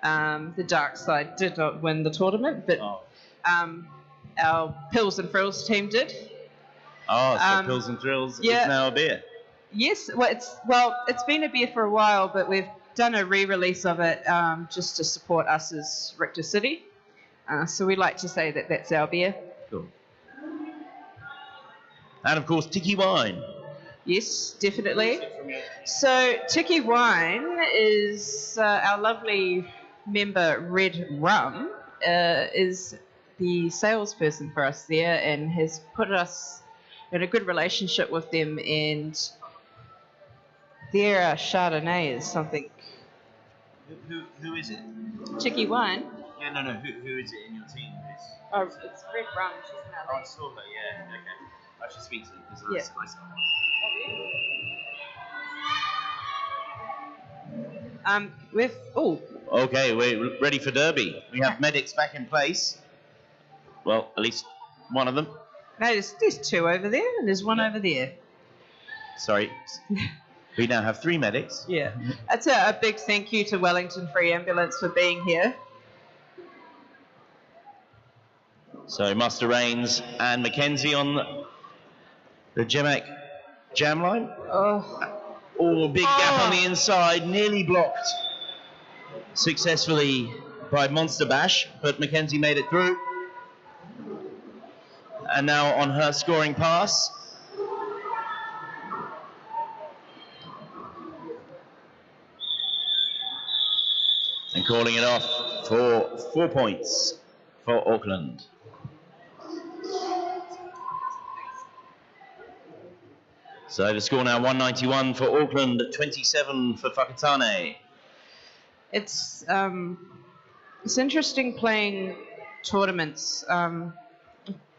The dark side did not win the tournament, but our Pills and Frills team did. Oh, so Pills and Thrills is now a beer. Yes, it's been a beer for a while, but we've done a re-release of it just to support us as Richter City. So we like to say that that's our beer. Cool. And of course, Tiki Wine. Yes, definitely. So Tiki Wine is our lovely member Red Rum is the salesperson for us there and has put us in a good relationship with them, and their Chardonnay is something. Who is it? Tiki Wine. Yeah, no. Who is it in your team? Oh, it's Red Rum. She's in our I saw her. Yeah. Okay. I should speak to her because I saw her. Okay, we're ready for Derby. We have medics back in place. Well, at least one of them. No, there's two over there and there's one over there. Sorry. We now have 3 medics. Yeah. That's a big thank you to Wellington Free Ambulance for being here. So Master Rains and Mackenzie on the Gemac jam line. Oh, big gap on the inside, nearly blocked successfully by Monster Bash, but Mackenzie made it through. And now on her scoring pass. And calling it off for 4 points for Auckland. So the score now 191 for Auckland, 27 for Whakatane. It's interesting playing tournaments.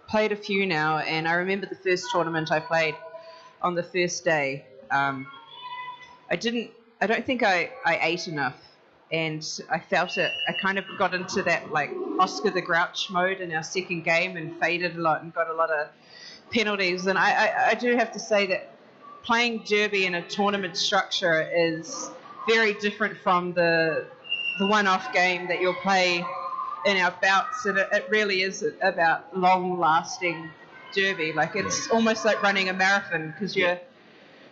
Played a few now, and I remember the first tournament I played on the first day. I don't think I ate enough, and I felt it. I kind of got into that like Oscar the Grouch mode in our second game and faded a lot and got a lot of penalties. And I do have to say that playing Derby in a tournament structure is very different from the one-off game that you'll play in our bouts, and it really is about long-lasting Derby. Like it's almost like running a marathon, because you're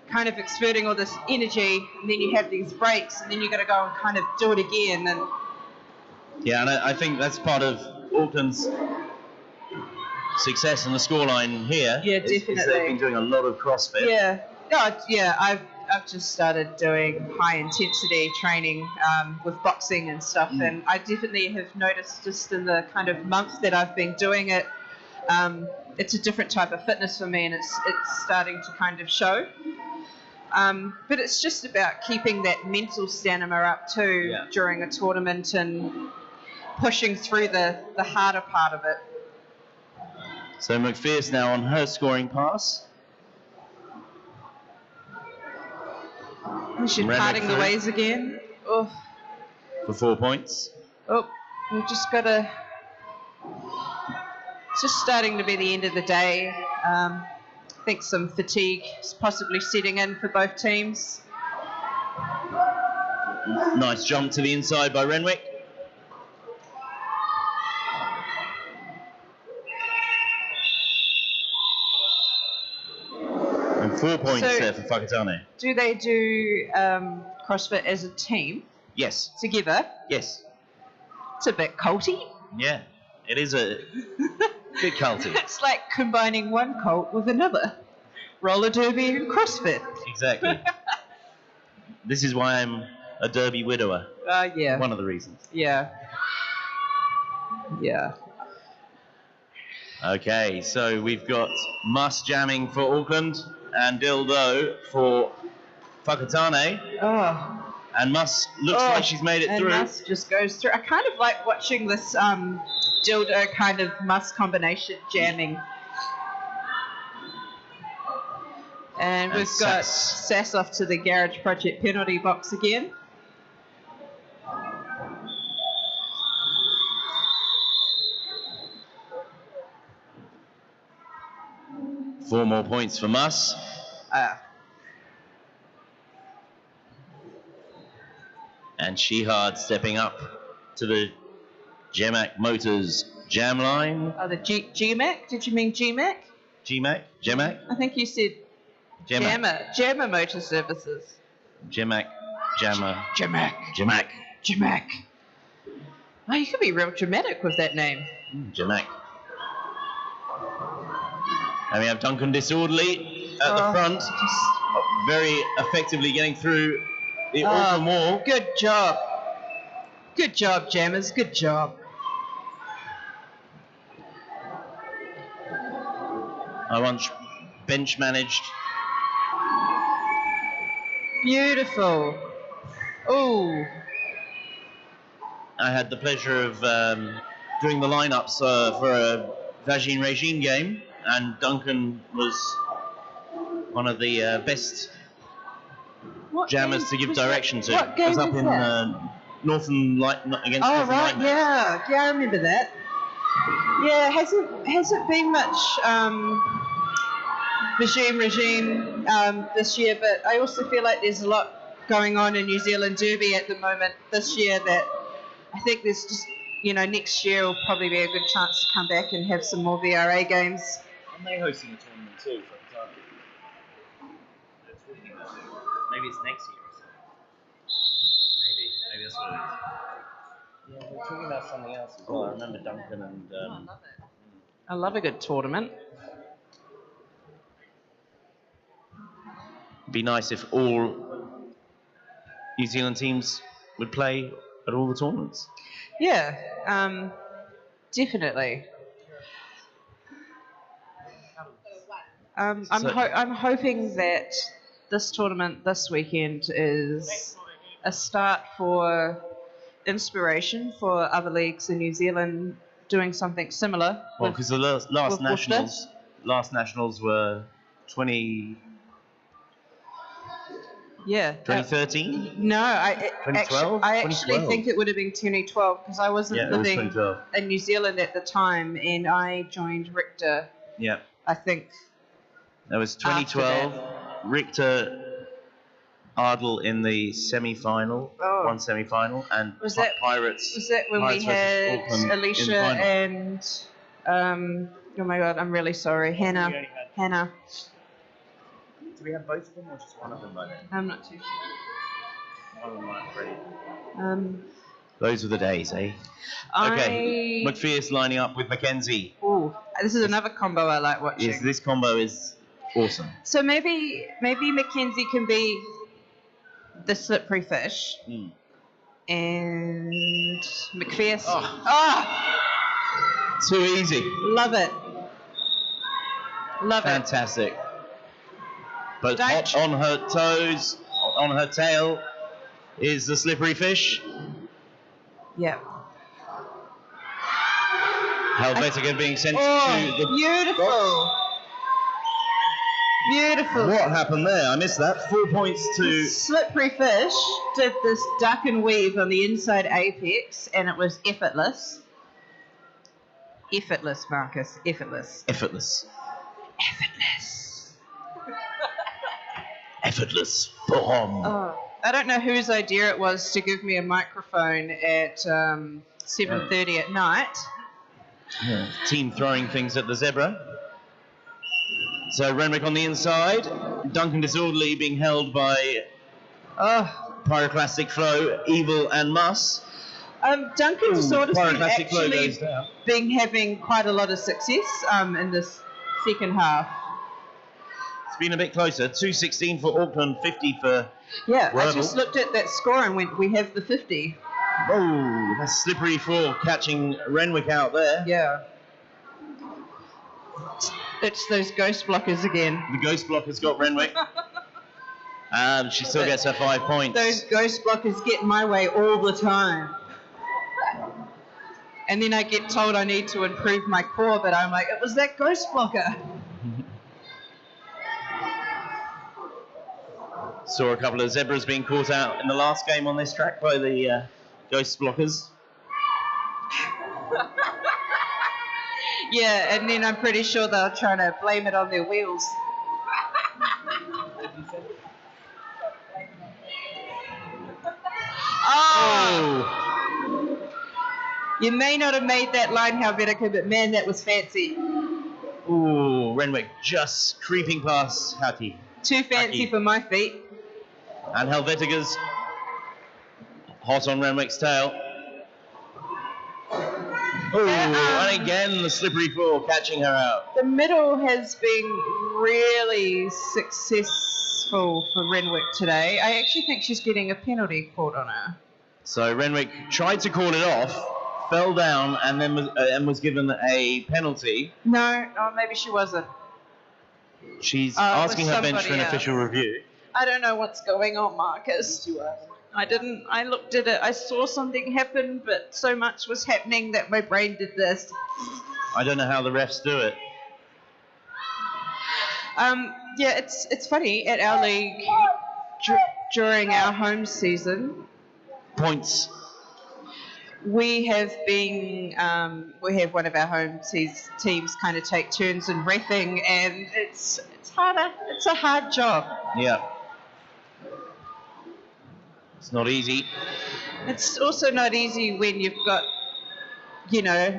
kind of exerting all this energy, and then you have these breaks, and then you got to go and kind of do it again. And yeah, and I think that's part of Auckland's success in the scoreline here. Yeah, definitely. They've been doing a lot of CrossFit. Yeah. I've just started doing high intensity training with boxing and stuff, and I definitely have noticed just in the kind of month that I've been doing it, it's a different type of fitness for me, and it's starting to kind of show. But it's just about keeping that mental stamina up too during a tournament and pushing through the harder part of it. So McPherce now on her scoring pass. She's parting the ways again. Oh. For 4 points. Oh, we've just got to... It's just starting to be the end of the day. I think some fatigue is possibly setting in for both teams. Nice jump to the inside by Renwick. And 4 points there for Whakatane. Do they do CrossFit as a team? Yes. Together? Yes. It's a bit culty. Yeah, it is a bit culty. It's like combining one cult with another. Roller derby and CrossFit. Exactly. This is why I'm a derby widower. Yeah. One of the reasons. Yeah. Yeah. Okay, so we've got Mus jamming for Auckland and Dildo for Whakatane. Oh. And Mus looks like she's made it through. And Mus just goes through. I kind of like watching this Dildo kind of Mus combination jamming. And we've got Sass off to the Garage Project penalty box again. Four more points for Mus. And Shehard stepping up to the Gemac Motors jam line. Oh, the GMAC? Did you mean GMAC? Gemac? I think you said Jammer Motor Services. Gemac. Oh, you could be real dramatic with that name. Gemac. And we have Duncan Disorderly at the front, very effectively getting through the Auckland wall. Good job. Good job, Jammers. Good job. I once bench managed. Beautiful. Oh. I had the pleasure of doing the lineups for a Vagine Regime game, and Duncan was one of the best jammers to give direction to. What game it was up in Northern Light against Oh, Northern right, Lightning. yeah, I remember that. Yeah, hasn't been much regime this year, but I also feel like there's a lot going on in New Zealand Derby at the moment this year that I think there's just, next year will probably be a good chance to come back and have some more VRA games. Aren't they hosting a tournament too for the time? They're talking about it. Maybe it's next year or something. Maybe that's what it is. Yeah, we're talking about something else as well. I remember Duncan and. I love it. I love a good tournament. It'd be nice if all New Zealand teams would play at all the tournaments. Yeah, definitely. I'm hoping that this tournament this weekend is a start for inspiration for other leagues in New Zealand doing something similar. Well, because the last nationals were 2013? No, I 2012? actually think it would have been 2012 because I wasn't living in New Zealand at the time, and I joined Richter. Yeah. I think. That was 2012. Richter ARDL in the semi-final, one semi-final, and Pirates. Was that when Pirates we had Auckland Alicia and oh my God, I'm really sorry, Hannah. Do we have both of them or just one of them by then? I'm not too sure. One of them might be. Those were the days, eh? Okay, McPhear's lining up with Mackenzie. Oh, this is another combo I like watching. Yes, this combo is awesome. So maybe Mackenzie can be the slippery fish, and McPhear's. Too easy. Love it. Fantastic. But hot on her toes, on her tail, is the slippery fish. Yeah. Helvetica being sent to the beautiful. box. Beautiful. What happened there? I missed that. 4 points to... Slippery fish did this duck and weave on the inside apex, and it was effortless. Effortless, Marcus. Effortless. Effortless bomb. I don't know whose idea it was to give me a microphone at 7:30 at night. Yeah. Team throwing things at the zebra. So Renwick on the inside. Duncan Disorderly being held by Pyroclastic Flow, Evil and Muss. Duncan Disorderly actually been having quite a lot of success in this second half. It's been a bit closer. 2:16 for Auckland, 50 for Wordle. I Wordle. just looked at that score and went, we have the 50. Oh, that's slippery for catching Renwick out there. Yeah. It's those ghost blockers again. The ghost blockers got Renwick. She still gets her 5 points. Those ghost blockers get my way all the time. And then I get told I need to improve my core, but I'm like, it was that ghost blocker. Saw a couple of zebras being caught out in the last game on this track by the ghost blockers. Yeah, and then I'm pretty sure they're trying to blame it on their wheels. You may not have made that line, Helvetica, but man, that was fancy. Ooh, Renwick just creeping past Haki. Too fancy for my feet. And Helvetica's hot on Renwick's tail. Oh, and again the slippery fall catching her out. The middle has been really successful for Renwick today. I actually think she's getting a penalty called on her. So Renwick tried to call it off, fell down, and then was given a penalty. No, maybe she wasn't. She's asking her bench for an else. official review. I don't know what's going on, Marcus. I didn't. I looked at it. I saw something happen, but so much was happening that my brain did this. I don't know how the refs do it. Yeah, it's funny at our league during our home season. Points. We have one of our home teams kind of take turns in reffing, and it's harder. It's a hard job. Yeah. It's not easy. It's also not easy when you've got,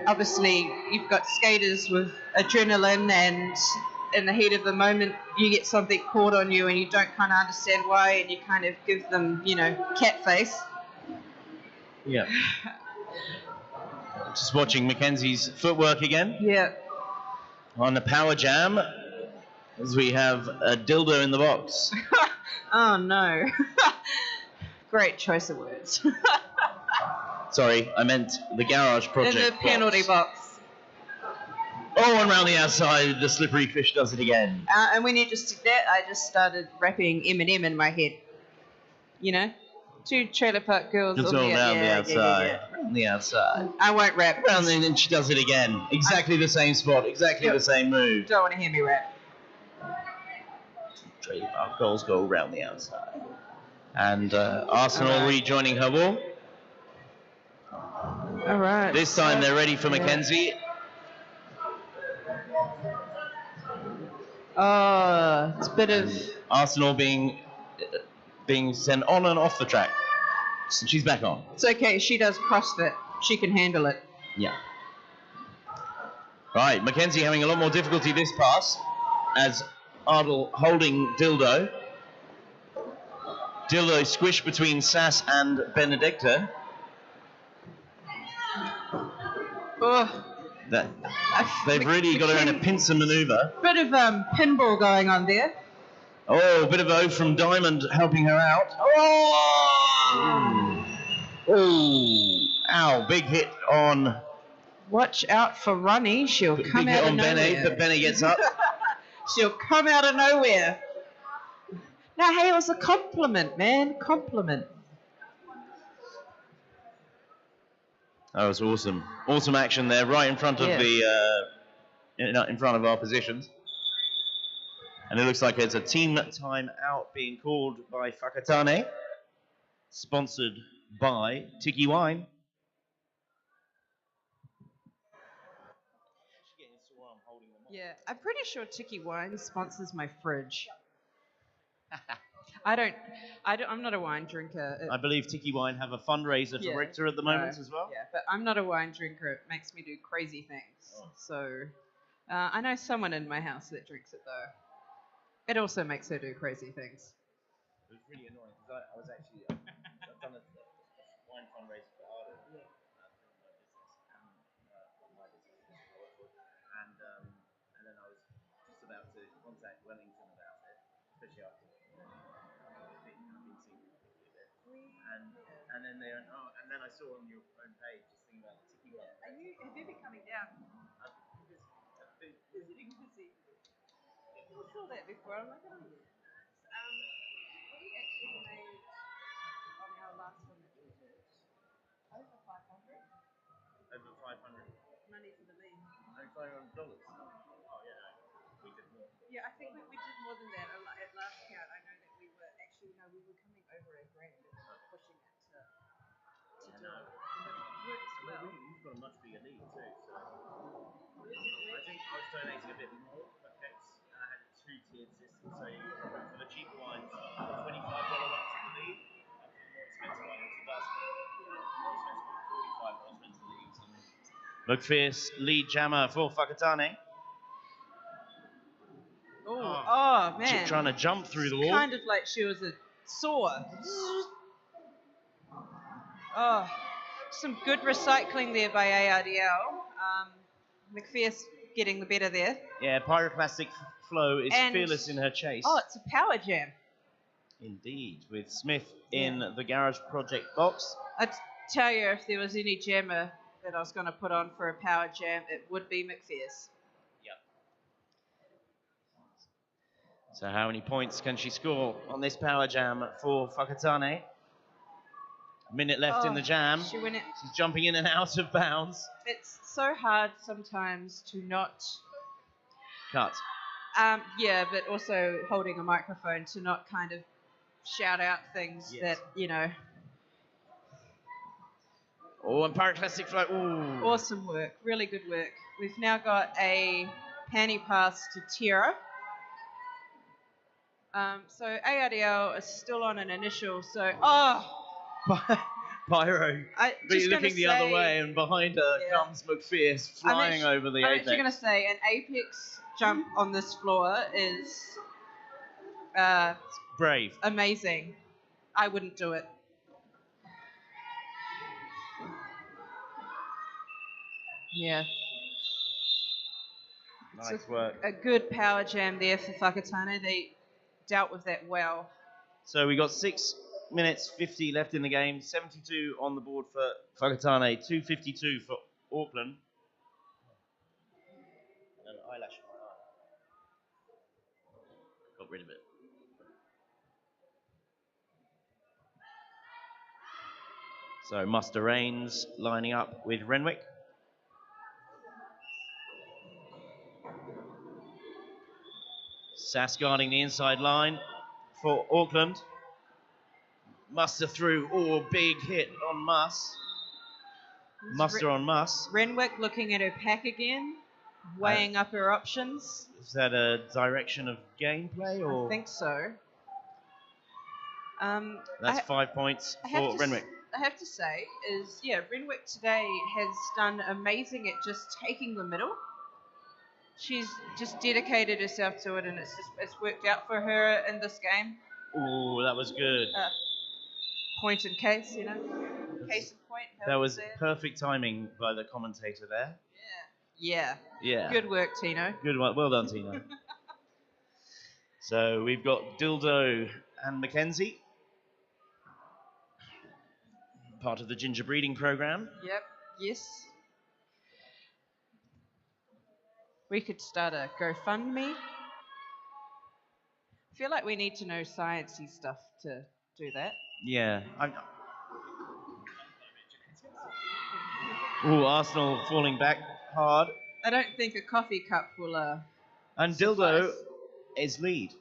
obviously you've got skaters with adrenaline, and in the heat of the moment you get something caught on you and you don't kind of understand why, and you kind of give them, cat face. Yeah. Just watching Mackenzie's footwork again. Yeah. On the power jam, as we have a dildo in the box. Oh no. Great choice of words. Sorry, I meant the garage project. In the penalty box. Oh, and round the outside, the slippery fish does it again. And when you just did that, I just started rapping Eminem in my head. Two trailer park girls. It's all round the outside. Round the outside. I won't rap. And then she does it again. Exactly the same spot. Exactly the same move. Don't want to hear me rap. Trailer park girls go round the outside. And Arsenal rejoining her wall. All right. This time they're ready for Mackenzie. Oh, it's a bit of Arsenal being sent on and off the track. She's back on. It's okay. She does CrossFit. She can handle it. Yeah. Right, Mackenzie having a lot more difficulty this pass as ARDL holding Dildo. Dildo squished between Sass and Benedicta. Oh. They've really got her in a pincer manoeuvre. Bit of pinball going on there. Oh, a bit of O from Diamond helping her out. Oh! Oh! Ow, big hit on... Watch out for Ronnie. She'll come out of nowhere. Big hit on Bene, but Bene gets up. She'll come out of nowhere. No, hey, it was a compliment, man. Compliment. That was awesome. Awesome action there, right in front of in front of our positions. And it looks like it's a team time out being called by Fakatane, sponsored by Tiki Wine. Yeah, I'm pretty sure Tiki Wine sponsors my fridge. I'm not a wine drinker. I believe Tiki Wine have a fundraiser for Richter at the moment as well. Yeah, but I'm not a wine drinker. It makes me do crazy things. Oh. So I know someone in my house that drinks it though. It also makes her do crazy things. It was really annoying because I was actually I've done a wine fundraiser for ARDL. And then I was just about to contact Wellington about it, especially after been seeing a bit. And then they went, oh, and then I saw on your own page this thing about the Tiki Wine. Have you been coming down? I've been visiting. I saw that before. I'm like, oh yeah. We actually made on our last one that we did over 500. Over 500. Money for the league. $500. Oh yeah, no. We did more. Yeah, I think we did more than that. At last count, I know that we were coming over $1,000 and pushing it to do it. And it works well. You've got a much bigger league too, so I think I was donating a bit more, but I had a two-tiered system. So for the cheaper ones, the $25 ones in the league, and for the more expensive ones, $2,000. More expensive, $45 into the leagues, and McPherce, lead jammer for Whakatane. Oh man. Trying to jump through the wall. Kind of like she was a saw. Oh, some good recycling there by ARDL. McPherce getting the better there. Yeah, Pyroclastic Flow is fearless in her chase. Oh, it's a power jam. Indeed, with Smith in the Garage Project box. I'd tell you, if there was any jammer that I was going to put on for a power jam, it would be McPherce. Yep. So how many points can she score on this power jam for Whakatane? A minute left in the jam. She win it. She's jumping in and out of bounds. It's so hard sometimes to not... Cut. Yeah, but also holding a microphone to not kind of shout out things that, you know... Oh, and Pyroclastic Flow. Ooh. Awesome work. Really good work. We've now got a panty pass to Tira. So ARDL is still on an initial, so... Oh! Pyro looking the other way, and behind her comes McPherce flying over the apex. I'm actually going to say an apex jump on this floor is... brave. Amazing. I wouldn't do it. Yeah. Nice work. A good power jam there for Whakatane. They dealt with that well. So we got 6 minutes 50 left in the game. 72 on the board for Whakatane. 252 for Auckland. An eyelash in my eye. Got rid of it. So Muster Rains lining up with Renwick. Sass guarding the inside line for Auckland. Muster through. Oh, big hit on Muss. Muster on Muss. Renwick looking at her pack again, weighing up her options. Is that a direction of gameplay, or? I think so. That's 5 points for Renwick. I have to say is, Renwick today has done amazing at just taking the middle. She's just dedicated herself to it, and it's worked out for her in this game. Ooh, that was good. Point in case, you know. Case in point. That was perfect timing by the commentator there. Yeah. Yeah. Good work, Tino. Good one. Well done, Tino. So we've got Dildo and Mackenzie. Part of the ginger breeding program. Yep. Yes. We could start a GoFundMe. I feel like we need to know sciencey stuff to do that. Yeah. Ooh, Arsenal falling back hard. I don't think a coffee cup will. And suffice. Dildo is lead.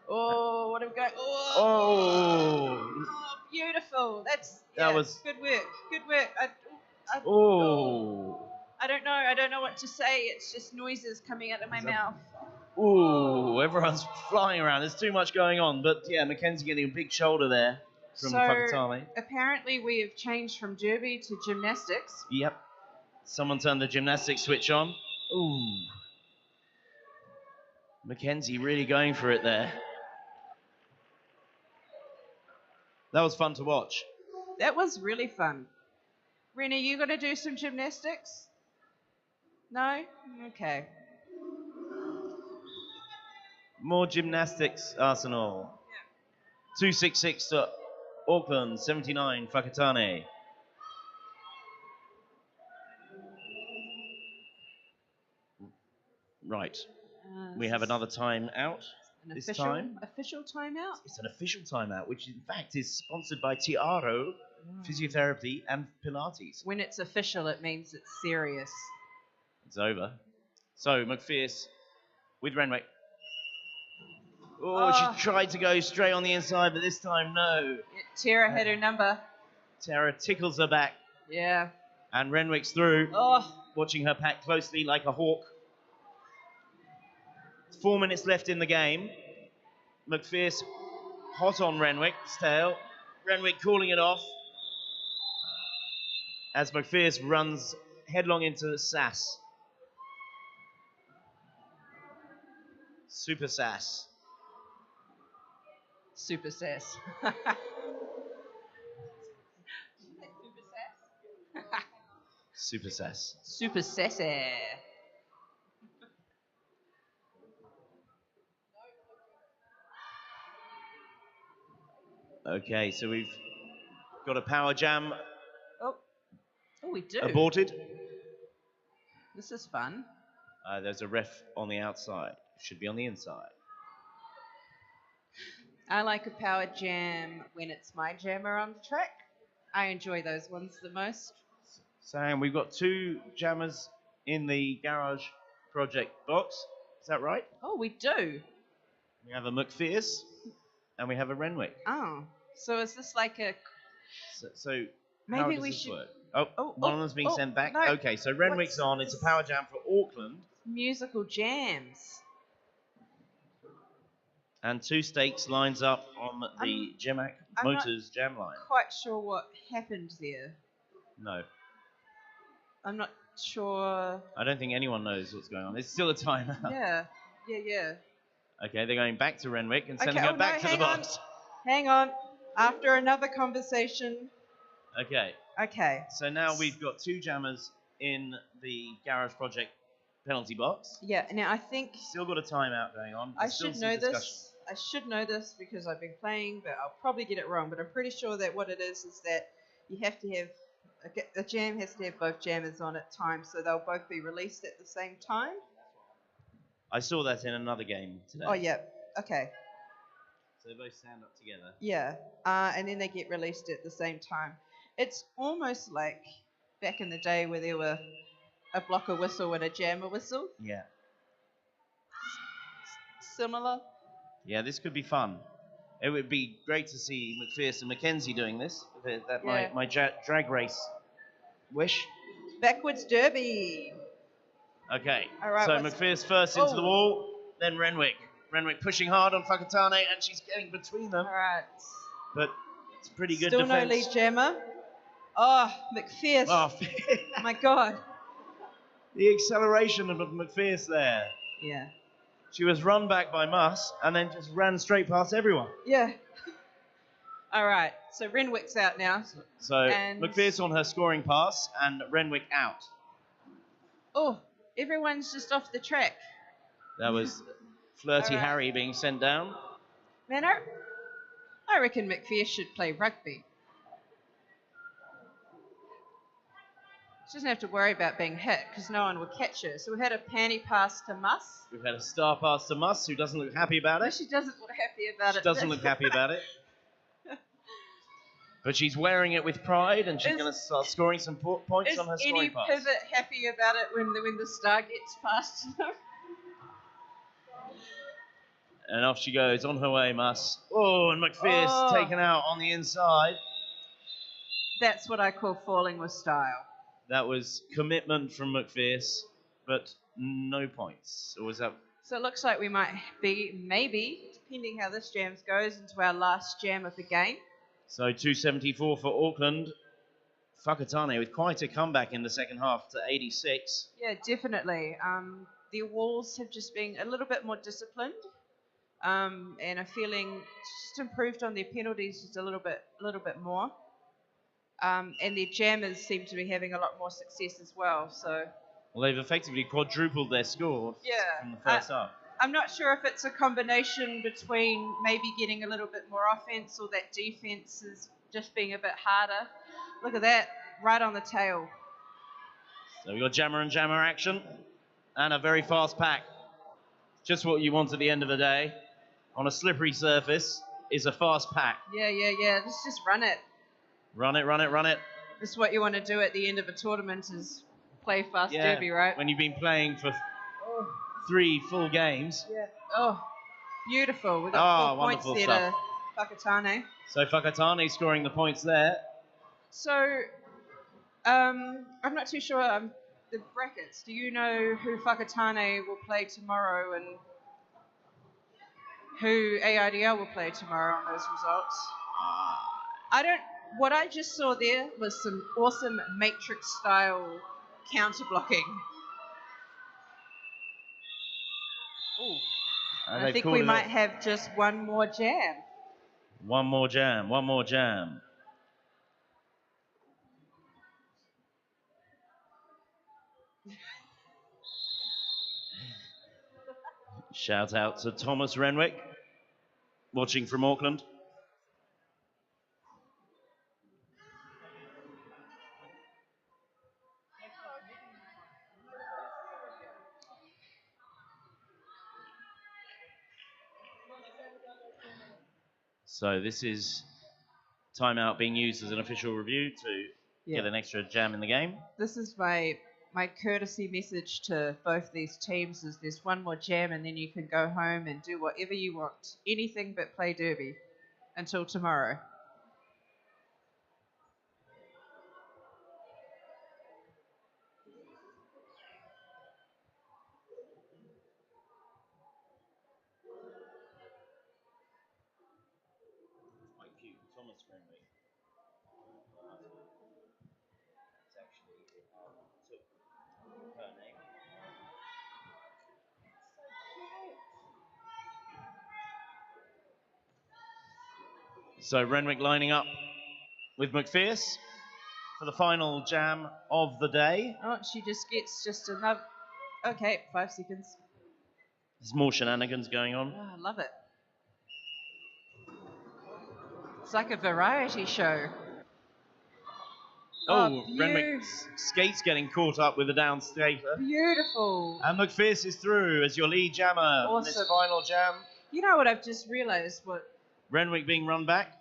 Oh, what have we got? Oh, beautiful. That was good work. Good work. I don't know. I don't know what to say. It's just noises coming out of my mouth. Ooh, everyone's flying around. There's too much going on. But yeah, Mackenzie getting a big shoulder there from Whakatane. Apparently we have changed from derby to gymnastics. Yep. Someone turned the gymnastics switch on. Ooh. Mackenzie really going for it there. That was fun to watch. That was really fun. Rennie, you going to do some gymnastics? No? Okay. More gymnastics, Arsenal. Yeah. 266 to Auckland, 79 Whakatane. Right. We have another time out. Official timeout? It's an official timeout, which in fact is sponsored by Tiaro Physiotherapy and Pilates. When it's official, it means it's serious. It's over. So, McPherce with Renwick. Oh, she tried to go straight on the inside, but this time, no. Tara had her number. Tara tickles her back. Yeah. And Renwick's through, watching her pack closely like a hawk. 4 minutes left in the game. McPherce hot on Renwick's tail. Renwick calling it off. as McPherce runs headlong into Sass. Super Sass. Super sass. Super Sass. Super sassy. Okay, so we've got a power jam Oh, we do. aborted. This is fun. There's a ref on the outside. Should be on the inside. I like a power jam when it's my jammer on the track. I enjoy those ones the most. Sam, we've got 2 jammers in the garage project box. Is that right? Oh, we do. We have a McPherce and we have a Renwick. Oh, so is this like a... So Maybe how does we this should... work? One of them's being sent back. No. Okay, so Renwick's on. It's a power jam for Auckland. Musical jams. And 2 stakes lines up on the Gemac Motors jam line. Quite sure what happened there. No. I'm not sure. I don't think anyone knows what's going on. It's still a timeout. Yeah. Okay, they're going back to Renwick and sending her back to the box. Hang on. After another conversation. Okay. So now we've got 2 jammers in the garage project penalty box. Yeah, now I think... Still got a timeout going on. I should know this. I should know this because I've been playing, but I'll probably get it wrong. But I'm pretty sure that what it is that you have to have... A jam has to have both jammers on at times, so they'll both be released at the same time. I saw that in another game today. Oh, yeah. Okay. So they both stand up together. Yeah. And then they get released at the same time. It's almost like back in the day where there were a blocker whistle and a jammer whistle. Yeah. Similar. Yeah, this could be fun. It would be great to see McPherce and Mackenzie doing this. My drag race wish. Backwards derby. Okay. All right, so McPherce first into the wall, then Renwick. Renwick pushing hard on Whakatane, and she's getting between them. All right. But it's pretty good Still defense. no lead jammer. Oh, McPherce. Oh, my God. The acceleration of McPherce there. Yeah. She was run back by Muss and then just ran straight past everyone. Yeah. All right. So Renwick's out now. So McPherce on her scoring pass and Renwick out. Oh, everyone's just off the track. That was Flirty Harry being sent down. Man, I reckon McPherce should play rugby. She doesn't have to worry about being hit because no one will catch her. So we had a panty pass to Muss. We've had a star pass to Muss, who doesn't look happy about it. No, she doesn't look happy about it. She doesn't look happy about it. But she's wearing it with pride, and she's going to start scoring some points on her scoring pass. Is any pivot happy about it when the star gets past her? And off she goes, on her way, Muss. Oh, and McPherce taken out on the inside. That's what I call falling with style. That was commitment from McPherce, but no points. Or was that? So it looks like we might be, maybe, depending how this jam goes, into our last jam of the game. So 274 for Auckland. Whakatane with quite a comeback in the second half to 86. Yeah, definitely. Their walls have just been a little bit more disciplined, and are feeling just improved on their penalties just a little bit more. And their jammers seem to be having a lot more success as well. So. Well, they've effectively quadrupled their score from the first half. I'm not sure if it's a combination between maybe getting a little bit more offense or that defense is just being a bit harder. Look at that, right on the tail. So we've got jammer and jammer action and a very fast pack. Just what you want at the end of the day. On a slippery surface is a fast pack. Yeah. Let's just run it. Run it. This is what you want to do at the end of a tournament is play fast derby, right? When you've been playing for 3 full games. Yeah. Oh, beautiful. We got 4 points there to Whakatane. So Whakatane scoring the points there. So, I'm not too sure the brackets. Do you know who Whakatane will play tomorrow and who ARDL will play tomorrow on those results? what I just saw there was some awesome Matrix-style counter-blocking. Ooh. I think we might have just one more jam. One more jam, one more jam. Shout out to Thomas Renwick, watching from Auckland. So this is timeout being used as an official review to get an extra jam in the game. This is my courtesy message to both these teams is there's one more jam and then you can go home and do whatever you want. Anything but play derby until tomorrow. Quite cute, Thomas Renwick. It's actually took her name. So Renwick lining up with McPherce for the final jam of the day. Oh, she just gets just another... Okay, 5 seconds. There's more shenanigans going on. Oh, I love it. It's like a variety show. Oh, Renwick's skate's getting caught up with the down skater. Beautiful. And McPherce is through as your lead jammer in this final jam. You know what I've just realised? What Renwick being run back.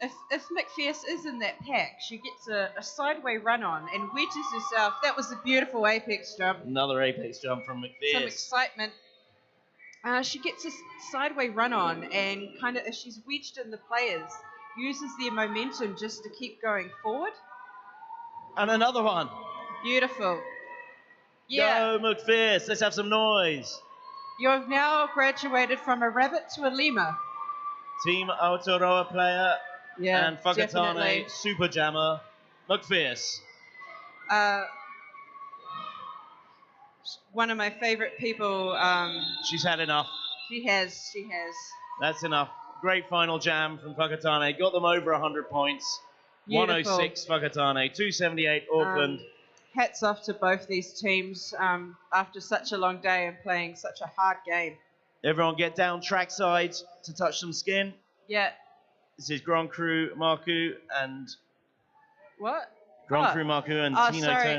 If McPherce is in that pack, she gets a sideway run on and wedges herself. That was a beautiful apex jump. Another apex jump from McPherce. Some excitement. She gets a sideway run on and kind of, as she's wedged in the players, uses their momentum just to keep going forward. And another one. Beautiful. Yeah. Go McPherce, let's have some noise. You have now graduated from a rabbit to a lemur. Team Aotearoa player and Whakatane definitely. super jammer, McPherce. One of my favourite people. She's had enough. She has. That's enough. Great final jam from Whakatane. Got them over 100 points. Beautiful. 106 Whakatane, 278 Auckland. Hats off to both these teams after such a long day and playing such a hard game. Everyone get down trackside to touch some skin. Yeah. This is Grand Cru Marku and... What? Grand Cru Marku and Tino sorry.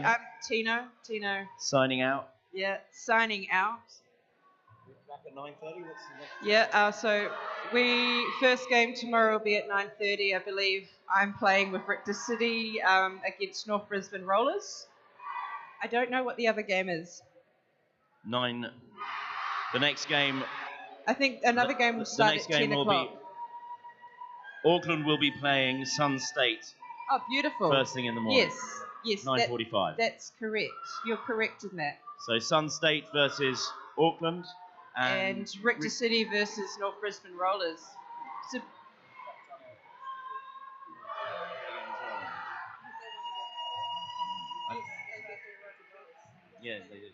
Turner. Tino. Signing out. Yeah, signing out. Back at 9:30. What's the next? Yeah, so first game tomorrow will be at 9:30, I believe. I'm playing with Richter City against North Brisbane Rollers. I don't know what the other game is. 9. The next game. I think another game will start at 10 o'clock. Auckland will be playing Sun State. Oh, beautiful. First thing in the morning. Yes. 9:45. That's correct. You're correct in that. So Sun State versus Auckland. And Richter City versus North Brisbane Rollers. So, yeah, they did.